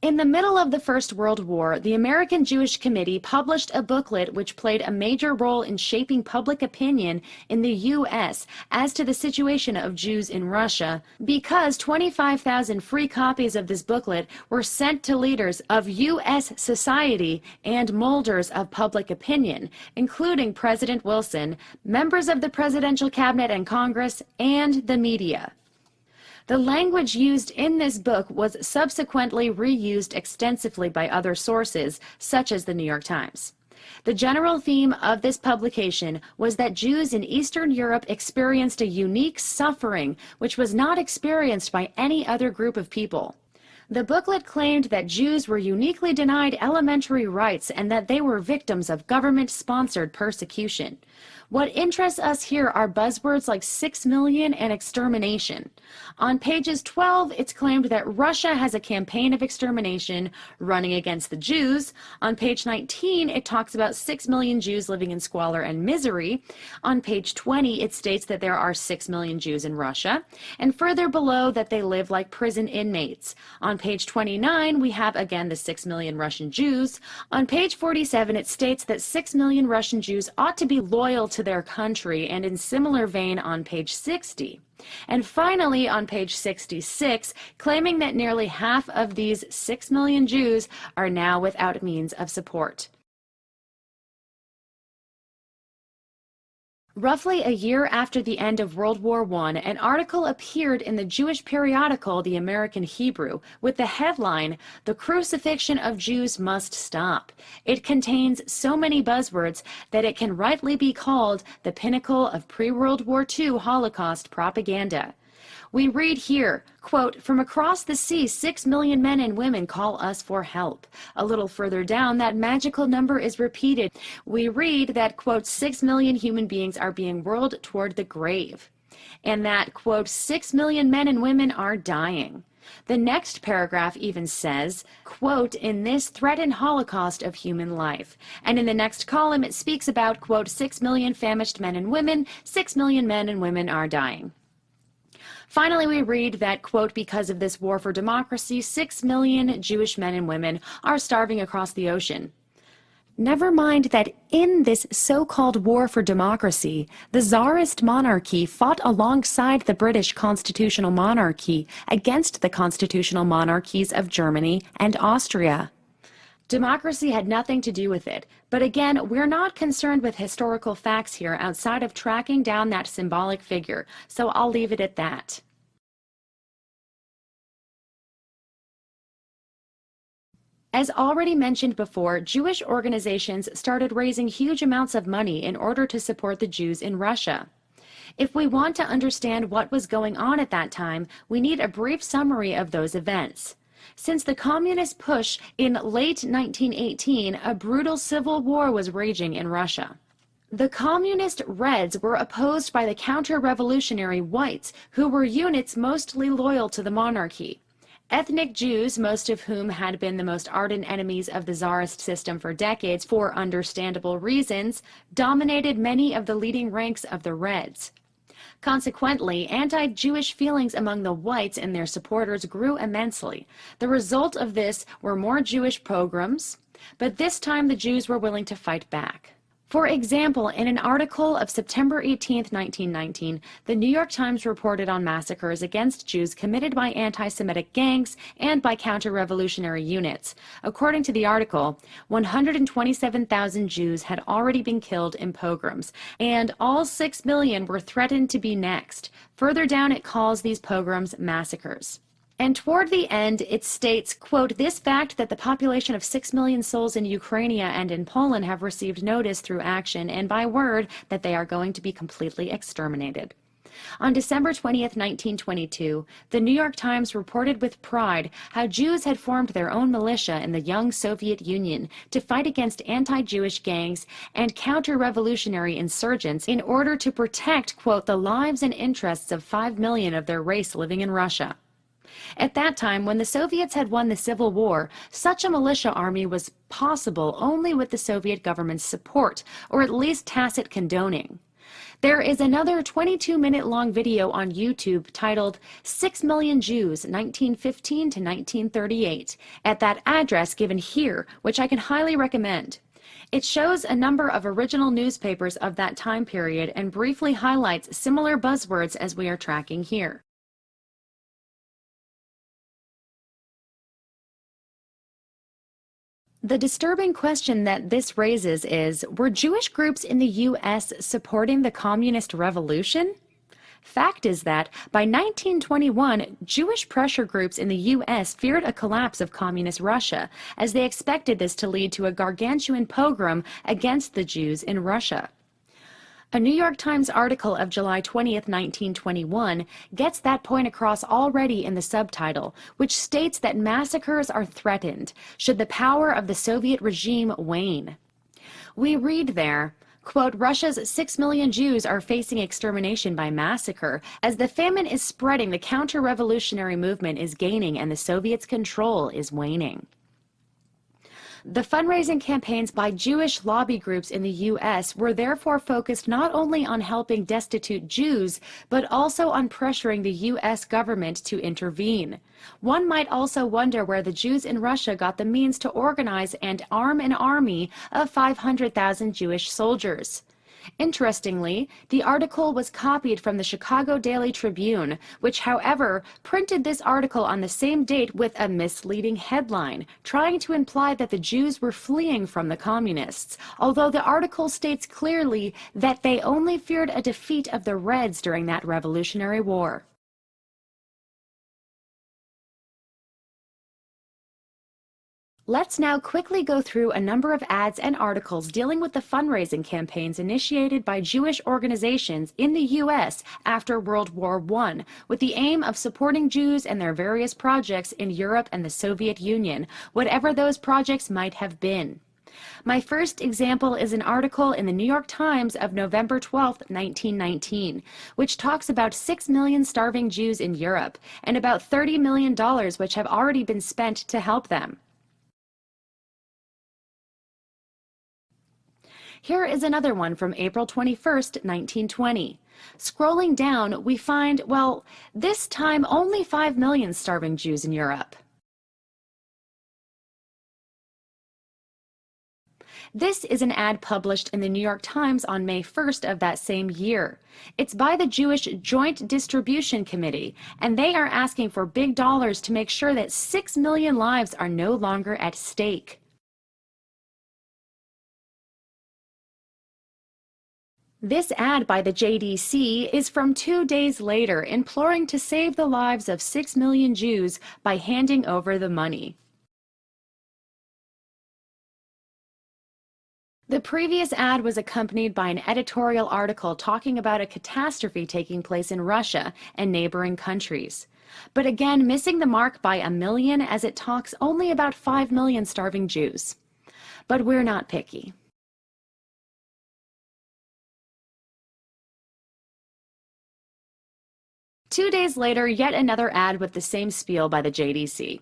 In the middle of the First World War, the American Jewish Committee published a booklet which played a major role in shaping public opinion in the U.S. as to the situation of Jews in Russia, because 25,000 free copies of this booklet were sent to leaders of U.S. society and molders of public opinion, including President Wilson, members of the Presidential Cabinet and Congress, and the media. The language used in this book was subsequently reused extensively by other sources, such as the New York Times. The general theme of this publication was that Jews in Eastern Europe experienced a unique suffering which was not experienced by any other group of people. The booklet claimed that Jews were uniquely denied elementary rights and that they were victims of government-sponsored persecution. What interests us here are buzzwords like 6 million and extermination. On pages 12, it's claimed that Russia has a campaign of extermination running against the Jews. On page 19, it talks about 6 million Jews living in squalor and misery. On page 20, it states that there are 6 million Jews in Russia, and further below that they live like prison inmates. On page 29, we have again the 6 million Russian Jews. On page 47, it states that 6 million Russian Jews ought to be loyal to their country, and in similar vein on page 60. And finally, on page 66, claiming that nearly half of these 6 million Jews are now without means of support. Roughly a year after the end of World War I, an article appeared in the Jewish periodical The American Hebrew with the headline, "The Crucifixion of Jews Must Stop." It contains so many buzzwords that it can rightly be called the pinnacle of pre-World War II Holocaust propaganda. We read here, quote, "From across the sea, 6 million men and women call us for help." A little further down, that magical number is repeated. We read that, quote, 6 million human beings are being whirled toward the grave, and that, quote, 6 million men and women are dying. The next paragraph even says, quote, "in this threatened holocaust of human life." And in the next column, it speaks about, quote, 6 million famished men and women, 6 million men and women are dying. Finally, we read that, quote, "because of this war for democracy, 6 million Jewish men and women are starving across the ocean." Never mind that in this so-called war for democracy, the Tsarist monarchy fought alongside the British constitutional monarchy against the constitutional monarchies of Germany and Austria. Democracy had nothing to do with it, but again, we're not concerned with historical facts here outside of tracking down that symbolic figure, so I'll leave it at that. As already mentioned before, Jewish organizations started raising huge amounts of money in order to support the Jews in Russia. If we want to understand what was going on at that time, we need a brief summary of those events. Since the communist push in late 1918, a brutal civil war was raging in Russia. The communist Reds were opposed by the counter-revolutionary Whites, who were units mostly loyal to the monarchy. Ethnic Jews, most of whom had been the most ardent enemies of the Tsarist system for decades for understandable reasons, dominated many of the leading ranks of the Reds. Consequently, anti-Jewish feelings among the Whites and their supporters grew immensely. The result of this were more Jewish pogroms, but this time the Jews were willing to fight back. For example, in an article of September 18, 1919, the New York Times reported on massacres against Jews committed by anti-Semitic gangs and by counter-revolutionary units. According to the article, 127,000 Jews had already been killed in pogroms, and all 6 million were threatened to be next. Further down, it calls these pogroms massacres. And toward the end, it states, quote, "This fact that the population of 6 million souls in Ukraine and in Poland have received notice through action and by word that they are going to be completely exterminated." On December 20th, 1922, the New York Times reported with pride how Jews had formed their own militia in the young Soviet Union to fight against anti-Jewish gangs and counter-revolutionary insurgents in order to protect, quote, "the lives and interests of 5 million of their race living in Russia." At that time, when the Soviets had won the Civil War, such a militia army was possible only with the Soviet government's support, or at least tacit condoning. There is another 22-minute-long video on YouTube titled 6 Million Jews, 1915 to 1938, at that address given here, which I can highly recommend. It shows a number of original newspapers of that time period and briefly highlights similar buzzwords as we are tracking here. The disturbing question that this raises is, were Jewish groups in the U.S. supporting the communist revolution? Fact is that by 1921, Jewish pressure groups in the U.S. feared a collapse of communist Russia, as they expected this to lead to a gargantuan pogrom against the Jews in Russia. A New York Times article of July 20th, 1921, gets that point across already in the subtitle, which states that massacres are threatened should the power of the Soviet regime wane. We read there, quote, "Russia's 6 million Jews are facing extermination by massacre. As the famine is spreading, the counter-revolutionary movement is gaining and the Soviets' control is waning." The fundraising campaigns by Jewish lobby groups in the U.S. were therefore focused not only on helping destitute Jews, but also on pressuring the U.S. government to intervene. One might also wonder where the Jews in Russia got the means to organize and arm an army of 500,000 Jewish soldiers. Interestingly, the article was copied from the Chicago Daily Tribune, which, however, printed this article on the same date with a misleading headline, trying to imply that the Jews were fleeing from the communists, although the article states clearly that they only feared a defeat of the Reds during that Revolutionary War. Let's now quickly go through a number of ads and articles dealing with the fundraising campaigns initiated by Jewish organizations in the U.S. after World War I, with the aim of supporting Jews and their various projects in Europe and the Soviet Union, whatever those projects might have been. My first example is an article in the New York Times of November 12, 1919, which talks about 6 million starving Jews in Europe and about $30 million which have already been spent to help them. Here is another one from April 21st, 1920. Scrolling down, we find, well, this time only 5 million starving Jews in Europe. This is an ad published in the New York Times on May 1st of that same year. It's by the Jewish Joint Distribution Committee, and they are asking for big dollars to make sure that 6 million lives are no longer at stake. This ad by the JDC is from 2 days later, imploring to save the lives of 6 million Jews by handing over the money. The previous ad was accompanied by an editorial article talking about a catastrophe taking place in Russia and neighboring countries, but again missing the mark by 1 million, as it talks only about 5 million starving Jews. But we're not picky. Two days later, yet another ad with the same spiel by the JDC.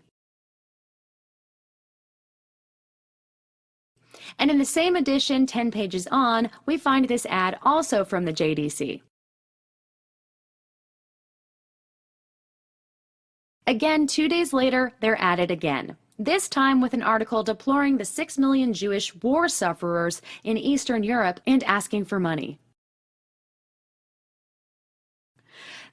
And in the same edition, 10 pages on, we find this ad also from the JDC. Again, 2 days later, they're at it again. this time with an article deploring the 6 million Jewish war sufferers in Eastern Europe and asking for money.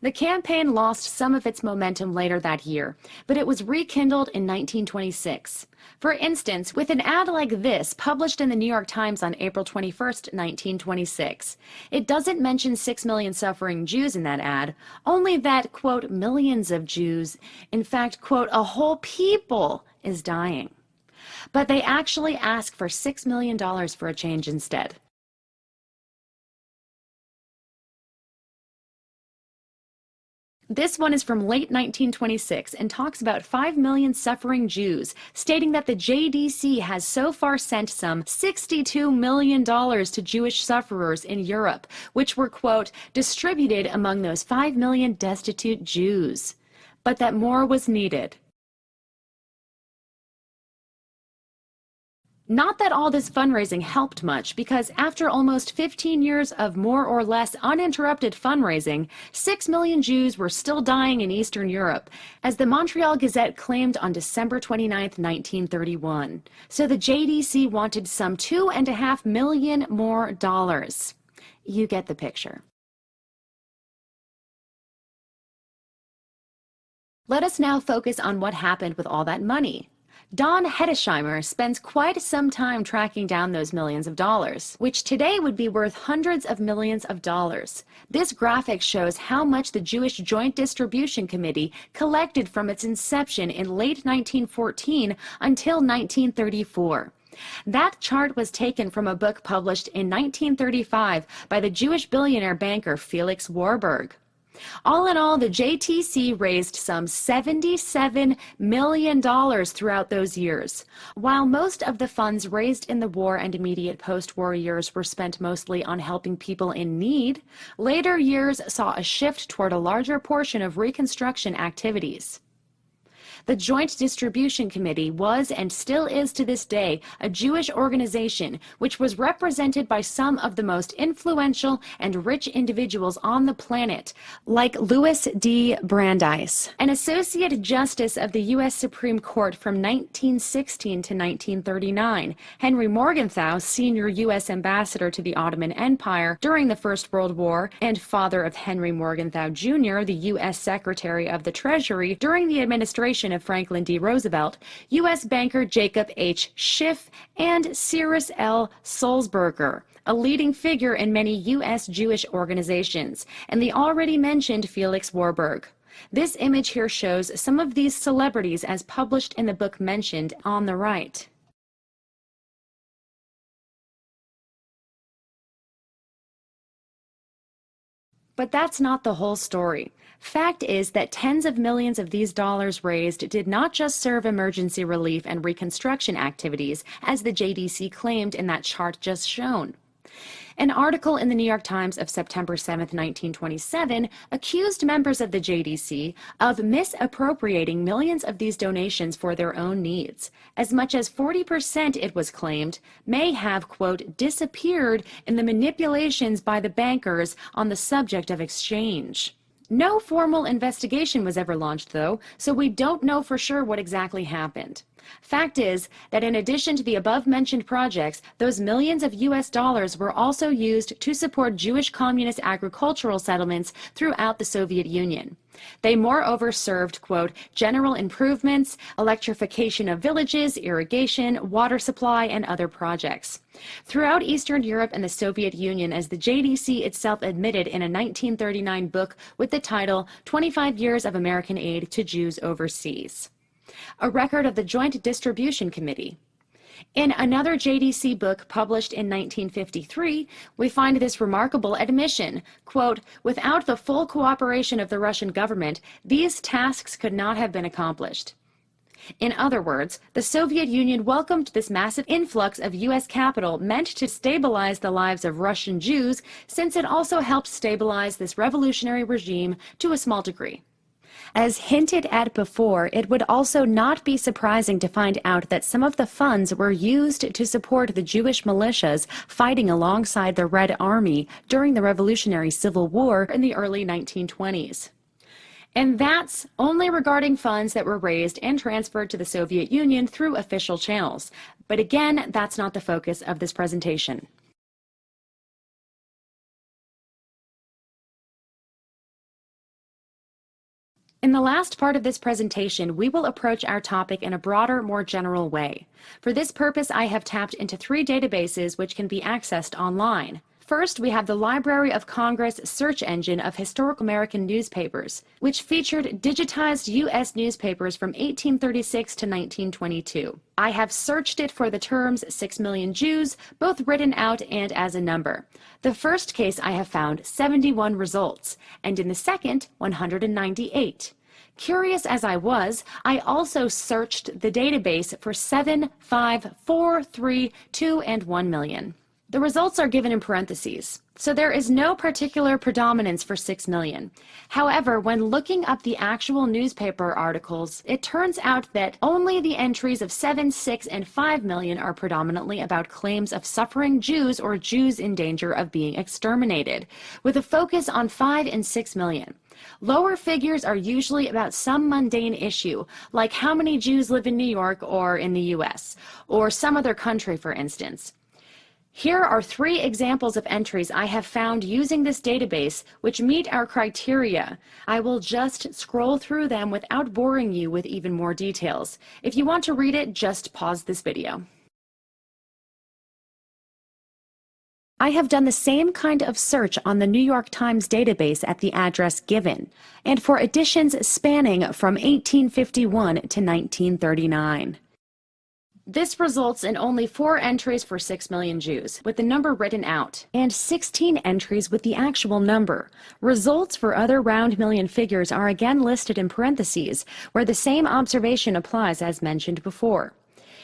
The campaign lost some of its momentum later that year, but it was rekindled in 1926. For instance, with an ad like this published in the New York Times on April 21, 1926. It doesn't mention 6 million suffering Jews in that ad, only that, quote, millions of Jews, in fact, quote, a whole people is dying. But they actually ask for $6 million for a change instead. This one is from late 1926 and talks about 5 million suffering Jews, stating that the JDC has so far sent some $62 million to Jewish sufferers in Europe, which were, quote, distributed among those 5 million destitute Jews, but that more was needed. Not that all this fundraising helped much, because after almost 15 years of more or less uninterrupted fundraising, 6 million Jews were still dying in Eastern Europe, as the Montreal Gazette claimed on December 29, 1931. So the JDC wanted some $2.5 million more dollars. You get the picture. Let us now focus on what happened with all that money. Don Hedesheimer spends quite some time tracking down those millions of dollars, which today would be worth hundreds of millions of dollars. This graphic shows how much the Jewish Joint Distribution Committee collected from its inception in late 1914 until 1934. That chart was taken from a book published in 1935 by the Jewish billionaire banker Felix Warburg. All in all, the JTC raised some $77 million throughout those years. While most of the funds raised in the war and immediate post-war years were spent mostly on helping people in need, later years saw a shift toward a larger portion of reconstruction activities. The Joint Distribution Committee was and still is to this day a Jewish organization which was represented by some of the most influential and rich individuals on the planet, like Louis D. Brandeis, an Associate Justice of the U.S. Supreme Court from 1916 to 1939, Henry Morgenthau, senior U.S. ambassador to the Ottoman Empire during the First World War, and father of Henry Morgenthau Jr., the U.S. Secretary of the Treasury during the administration of Franklin D. Roosevelt, U.S. banker Jacob H. Schiff, and Cyrus L. Sulzberger, a leading figure in many U.S. Jewish organizations, and the already mentioned Felix Warburg. This image here shows some of these celebrities as published in the book mentioned on the right. But that's not the whole story. Fact is that tens of millions of these dollars raised did not just serve emergency relief and reconstruction activities, as the JDC claimed in that chart just shown. An article in the New York Times of September 7, 1927, accused members of the JDC of misappropriating millions of these donations for their own needs. As much as 40%, it was claimed, may have, quote, disappeared in the manipulations by the bankers on the subject of exchange. No formal investigation was ever launched, though, so we don't know for sure what exactly happened. Fact is that in addition to the above-mentioned projects, those millions of U.S. dollars were also used to support Jewish communist agricultural settlements throughout the Soviet Union. They moreover served, quote, general improvements, electrification of villages, irrigation, water supply, and other projects. Throughout Eastern Europe and the Soviet Union, as the JDC itself admitted in a 1939 book with the title 25 Years of American Aid to Jews Overseas. A record of the Joint Distribution Committee. In another JDC book published in 1953, we find this remarkable admission, quote, without the full cooperation of the Russian government, these tasks could not have been accomplished. In other words, the Soviet Union welcomed this massive influx of U.S. capital meant to stabilize the lives of Russian Jews, since it also helped stabilize this revolutionary regime to a small degree. As hinted at before, it would also not be surprising to find out that some of the funds were used to support the Jewish militias fighting alongside the Red Army during the Revolutionary Civil War in the early 1920s. And that's only regarding funds that were raised and transferred to the Soviet Union through official channels. But again, that's not the focus of this presentation. In the last part of this presentation, we will approach our topic in a broader, more general way. For this purpose, I have tapped into 3 databases which can be accessed online. First, we have the Library of Congress search engine of historical American newspapers, which featured digitized U.S. newspapers from 1836 to 1922. I have searched it for the terms 6 million Jews, both written out and as a number. The first case I have found 71 results, and in the second, 198. Curious as I was, I also searched the database for 7, 5, 4, 3, 2, and 1 million. The results are given in parentheses, so there is no particular predominance for 6 million. However, when looking up the actual newspaper articles, it turns out that only the entries of 7, 6, and 5 million are predominantly about claims of suffering Jews or Jews in danger of being exterminated, with a focus on 5 and 6 million. Lower figures are usually about some mundane issue, like how many Jews live in New York or in the US, or some other country, for instance. Here are 3 examples of entries I have found using this database which meet our criteria. I will just scroll through them without boring you with even more details. If you want to read it, just pause this video. I have done the same kind of search on the New York Times database at the address given, and for editions spanning from 1851 to 1939. This results in only 4 entries for 6 million Jews, with the number written out, and 16 entries with the actual number. Results for other round million figures are again listed in parentheses, where the same observation applies as mentioned before.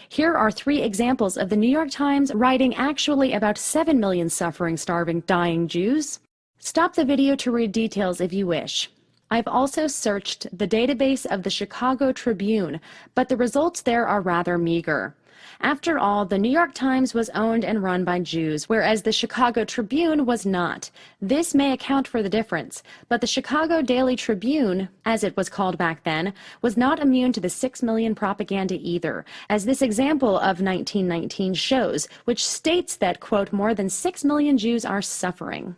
Here are 3 examples of the New York Times writing actually about 7 million suffering, starving, dying Jews. Stop the video to read details if you wish. I've also searched the database of the Chicago Tribune, but the results there are rather meager. After all, the New York Times was owned and run by Jews, whereas the Chicago Tribune was not. This may account for the difference, but the Chicago Daily Tribune, as it was called back then, was not immune to the 6 million propaganda either, as this example of 1919 shows, which states that, quote, more than 6 million Jews are suffering.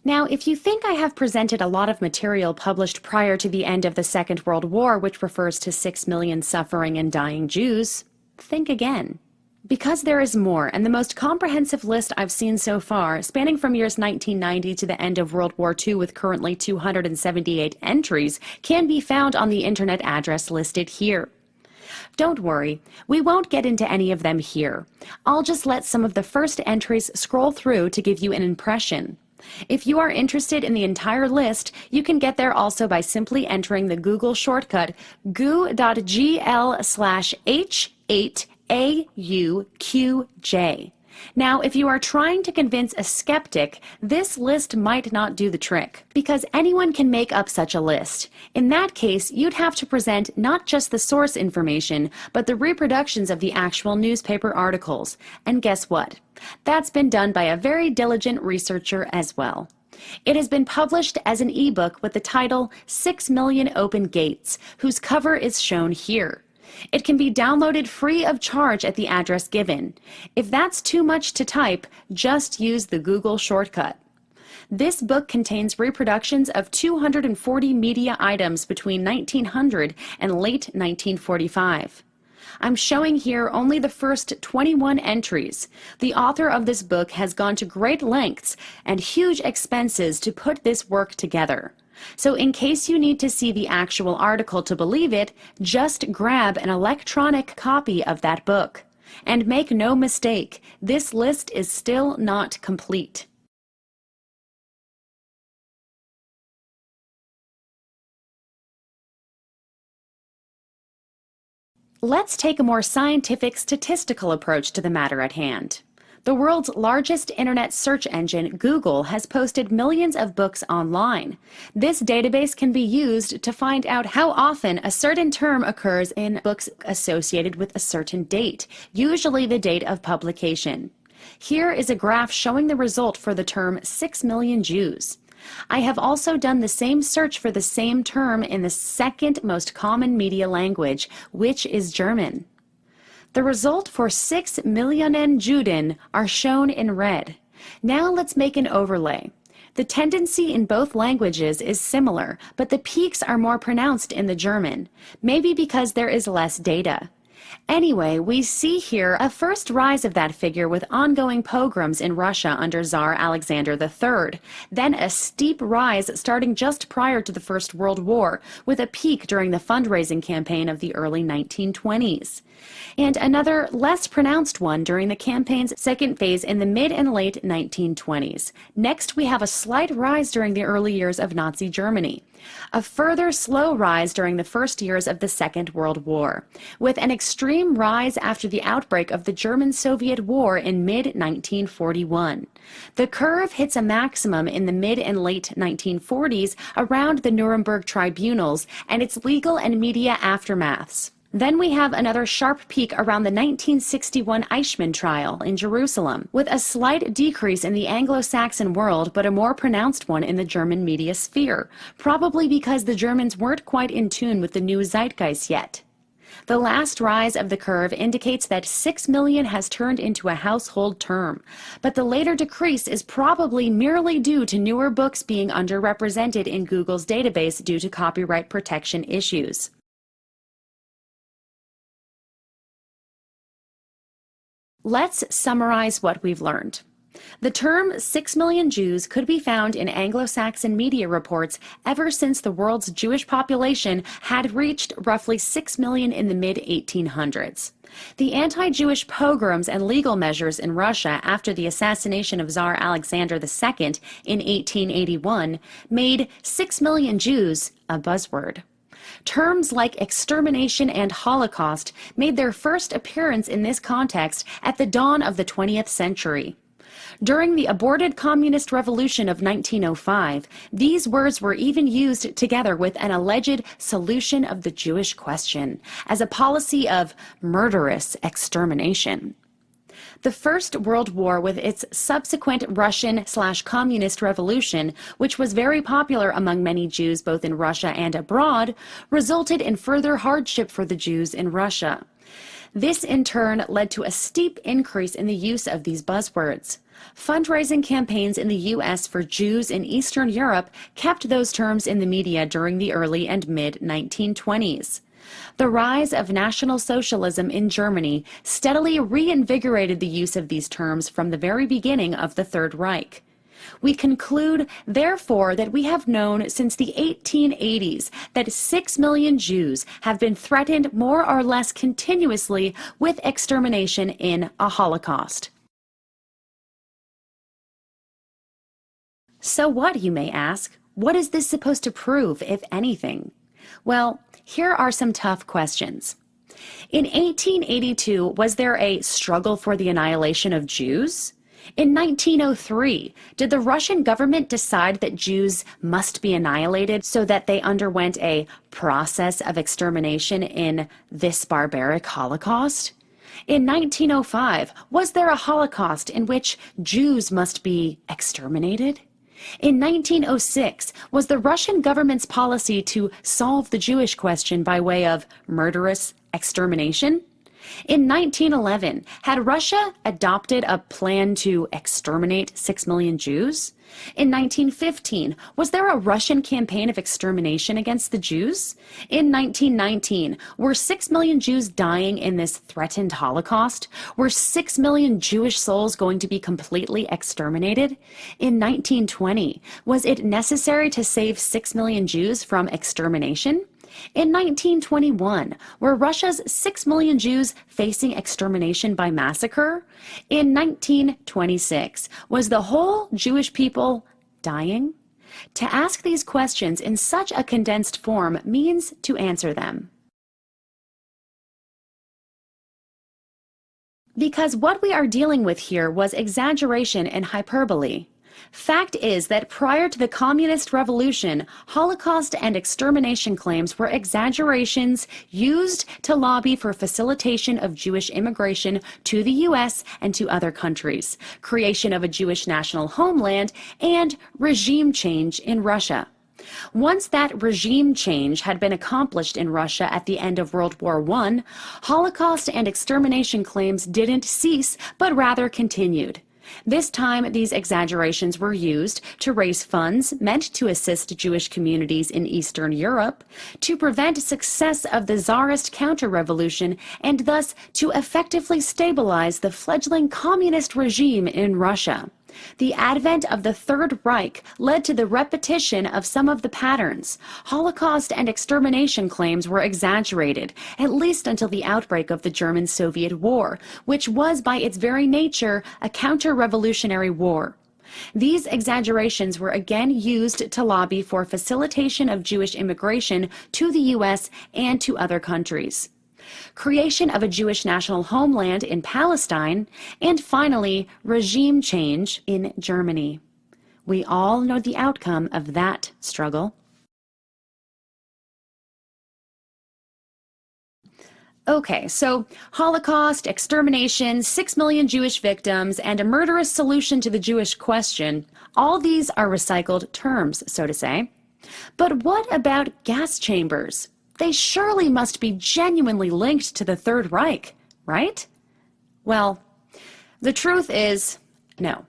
Now, if you think I have presented a lot of material published prior to the end of the Second World War which refers to 6 million suffering and dying Jews, think again. Because there is more, and the most comprehensive list I've seen so far, spanning from years 1990 to the end of World War II with currently 278 entries, can be found on the internet address listed here. Don't worry, we won't get into any of them here. I'll just let some of the first entries scroll through to give you an impression. If you are interested in the entire list, you can get there also by simply entering the Google shortcut goo.gl/H8AUQJ. Now, if you are trying to convince a skeptic, this list might not do the trick, because anyone can make up such a list. In that case, you'd have to present not just the source information, but the reproductions of the actual newspaper articles. And guess what? That's been done by a very diligent researcher as well. It has been published as an ebook with the title 6 Million Open Gates, whose cover is shown here. It can be downloaded free of charge at the address given. If that's too much to type, just use the Google shortcut. This book contains reproductions of 240 media items between 1900 and late 1945. I'm showing here only the first 21 entries. The author of this book has gone to great lengths and huge expenses to put this work together. So in case you need to see the actual article to believe it, just grab an electronic copy of that book. And make no mistake, this list is still not complete. Let's take a more scientific, statistical approach to the matter at hand. The world's largest internet search engine, Google, has posted millions of books online. This database can be used to find out how often a certain term occurs in books associated with a certain date, usually the date of publication. Here is a graph showing the result for the term 6 million Jews. I have also done the same search for the same term in the second most common media language, which is German. The result for 6 Millionen Juden are shown in red. Now let's make an overlay. The tendency in both languages is similar, but the peaks are more pronounced in the German, maybe because there is less data. Anyway, we see here a first rise of that figure with ongoing pogroms in Russia under Tsar Alexander III, then a steep rise starting just prior to the First World War, with a peak during the fundraising campaign of the early 1920s. And another less pronounced one during the campaign's second phase in the mid and late 1920s. Next, we have a slight rise during the early years of Nazi Germany. A further slow rise during the first years of the Second World War, with an extreme rise after the outbreak of the German-Soviet War in mid-1941. The curve hits a maximum in the mid and late 1940s around the Nuremberg tribunals and its legal and media aftermaths. Then we have another sharp peak around the 1961 Eichmann trial in Jerusalem, with a slight decrease in the Anglo-Saxon world but a more pronounced one in the German media sphere, probably because the Germans weren't quite in tune with the new zeitgeist yet. The last rise of the curve indicates that 6 million has turned into a household term, but the later decrease is probably merely due to newer books being underrepresented in Google's database due to copyright protection issues. Let's summarize what we've learned. The term 6 million Jews could be found in Anglo-Saxon media reports ever since the world's Jewish population had reached roughly 6 million in the mid-1800s. The anti-Jewish pogroms and legal measures in Russia after the assassination of Tsar Alexander II in 1881 made 6 million Jews a buzzword. Terms like extermination and Holocaust made their first appearance in this context at the dawn of the 20th century. During the aborted communist revolution of 1905, these words were even used together with an alleged solution of the Jewish question as a policy of murderous extermination. The First World War, with its subsequent Russian/communist revolution, which was very popular among many Jews both in Russia and abroad, resulted in further hardship for the Jews in Russia. This in turn led to a steep increase in the use of these buzzwords. Fundraising campaigns in the U.S. for Jews in Eastern Europe kept those terms in the media during the early and mid-1920s. The rise of National Socialism in Germany steadily reinvigorated the use of these terms from the very beginning of the Third Reich. We conclude, therefore, that we have known since the 1880s that 6 million Jews have been threatened more or less continuously with extermination in a Holocaust. So what, you may ask? What is this supposed to prove, if anything? Well, here are some tough questions. In 1882, was there a struggle for the annihilation of Jews? In 1903, did the Russian government decide that Jews must be annihilated so that they underwent a process of extermination in this barbaric Holocaust? In 1905, was there a Holocaust in which Jews must be exterminated? In 1906, was the Russian government's policy to solve the Jewish question by way of murderous extermination? In 1911, had Russia adopted a plan to exterminate 6 million Jews? In 1915, was there a Russian campaign of extermination against the Jews? In 1919, were 6 million Jews dying in this threatened Holocaust? Were 6 million Jewish souls going to be completely exterminated? In 1920, was it necessary to save 6 million Jews from extermination? In 1921, were Russia's 6 million Jews facing extermination by massacre? In 1926, was the whole Jewish people dying? To ask these questions in such a condensed form means to answer them. Because what we are dealing with here was exaggeration and hyperbole. Fact is that prior to the Communist Revolution, Holocaust and extermination claims were exaggerations used to lobby for facilitation of Jewish immigration to the U.S. and to other countries, creation of a Jewish national homeland, and regime change in Russia. Once that regime change had been accomplished in Russia at the end of World War I, Holocaust and extermination claims didn't cease, but rather continued. This time, these exaggerations were used to raise funds meant to assist Jewish communities in Eastern Europe, to prevent success of the Tsarist counter-revolution, and thus to effectively stabilize the fledgling communist regime in Russia. The advent of the Third Reich led to the repetition of some of the patterns. Holocaust and extermination claims were exaggerated, at least until the outbreak of the German-Soviet War, which was by its very nature a counter-revolutionary war. These exaggerations were again used to lobby for facilitation of Jewish immigration to the U.S. and to other countries, creation of a Jewish national homeland in Palestine, and finally, regime change in Germany. We all know the outcome of that struggle. Okay, so Holocaust, extermination, 6 million Jewish victims, and a murderous solution to the Jewish question, all these are recycled terms, so to say. But what about gas chambers? They surely must be genuinely linked to the Third Reich, right? Well, the truth is, no.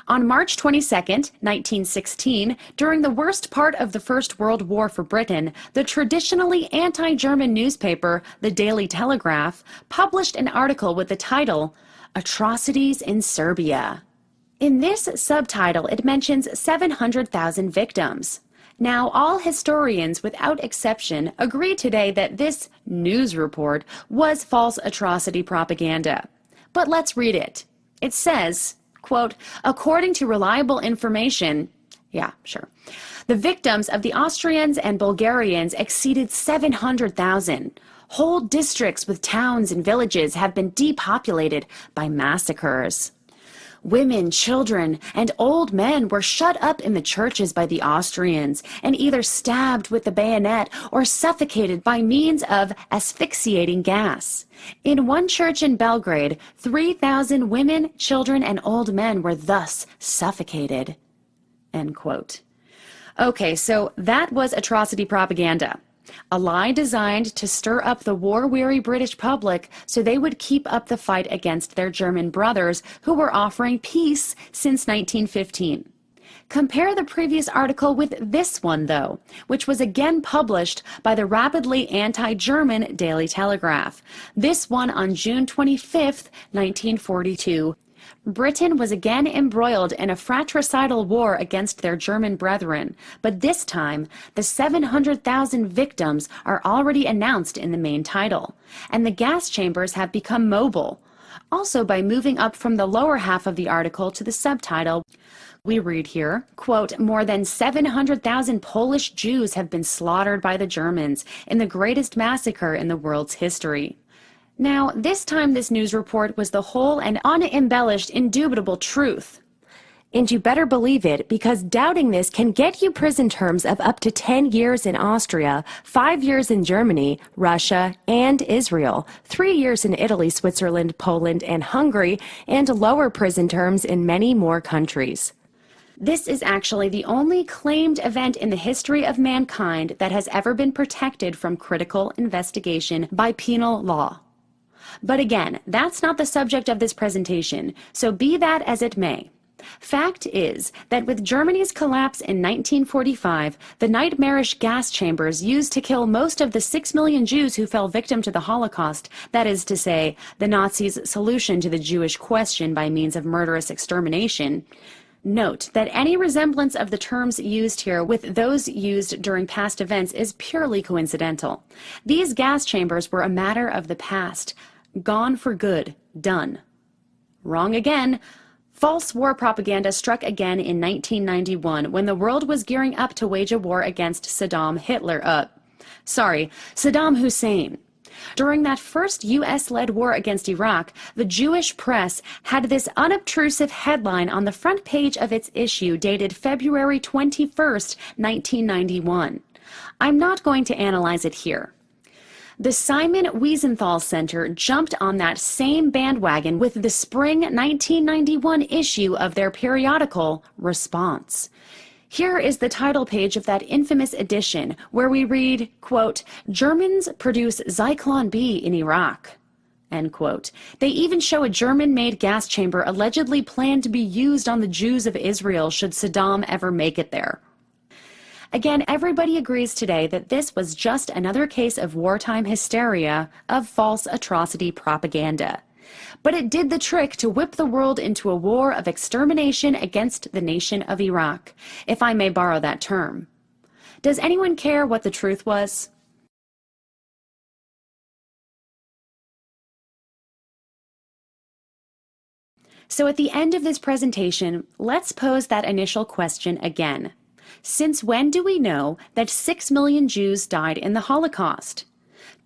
On March 22, 1916, during the worst part of the First World War for Britain, the traditionally anti-German newspaper, the Daily Telegraph, published an article with the title, "Atrocities in Serbia." In this subtitle, it mentions 700,000 victims. Now, all historians, without exception, agree today that this news report was false atrocity propaganda. But let's read it. It says, quote, according to reliable information, yeah, sure, the victims of the Austrians and Bulgarians exceeded 700,000. Whole districts with towns and villages have been depopulated by massacres. Women, children, and old men were shut up in the churches by the Austrians and either stabbed with the bayonet or suffocated by means of asphyxiating gas. In one church in Belgrade, 3,000 women, children, and old men were thus suffocated. End quote. Okay, so that was atrocity propaganda. A lie designed to stir up the war-weary British public so they would keep up the fight against their German brothers who were offering peace since 1915. Compare the previous article with this one, though, which was again published by the rapidly anti-German Daily Telegraph. This one on June 25, 1942. Britain was again embroiled in a fratricidal war against their German brethren, but this time the 700,000 victims are already announced in the main title, and the gas chambers have become mobile. Also, by moving up from the lower half of the article to the subtitle, we read here, quote, more than 700,000 Polish Jews have been slaughtered by the Germans in the greatest massacre in the world's history. Now, this time this news report was the whole and unembellished, indubitable truth. And you better believe it, because doubting this can get you prison terms of up to 10 years in Austria, 5 years in Germany, Russia, and Israel, 3 years in Italy, Switzerland, Poland, and Hungary, and lower prison terms in many more countries. This is actually the only claimed event in the history of mankind that has ever been protected from critical investigation by penal law. But again, that's not the subject of this presentation, so be that as it may. Fact is that with Germany's collapse in 1945, the nightmarish gas chambers used to kill most of the 6 million Jews who fell victim to the Holocaust, that is to say, the Nazis' solution to the Jewish question by means of murderous extermination. Note that any resemblance of the terms used here with those used during past events is purely coincidental. These gas chambers were a matter of the past. Gone for good. Done. Wrong again. False war propaganda struck again in 1991 when the world was gearing up to wage a war against Saddam Hussein. During that first U.S.-led war against Iraq, the Jewish press had this unobtrusive headline on the front page of its issue dated February 21st, 1991. I'm not going to analyze it here. The Simon Wiesenthal Center jumped on that same bandwagon with the spring 1991 issue of their periodical, Response. Here is the title page of that infamous edition, where we read, quote, "Germans produce Zyklon B in Iraq." End quote. They even show a German-made gas chamber allegedly planned to be used on the Jews of Israel should Saddam ever make it there. Again, everybody agrees today that this was just another case of wartime hysteria, of false atrocity propaganda. But it did the trick to whip the world into a war of extermination against the nation of Iraq, if I may borrow that term. Does anyone care what the truth was? So at the end of this presentation, let's pose that initial question again. Since when do we know that 6 million Jews died in the Holocaust?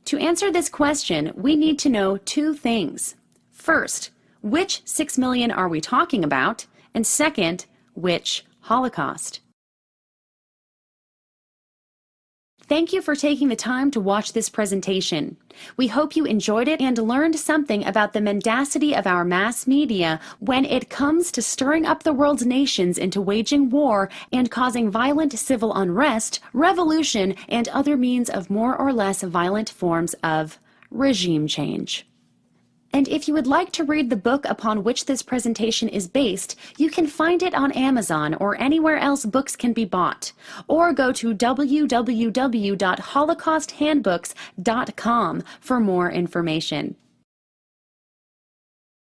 To answer this question, we need to know two things. First, which 6 million are we talking about? And second, which Holocaust? Thank you for taking the time to watch this presentation. We hope you enjoyed it and learned something about the mendacity of our mass media when it comes to stirring up the world's nations into waging war and causing violent civil unrest, revolution, and other means of more or less violent forms of regime change. And if you would like to read the book upon which this presentation is based, you can find it on Amazon or anywhere else books can be bought. Or go to www.holocausthandbooks.com for more information.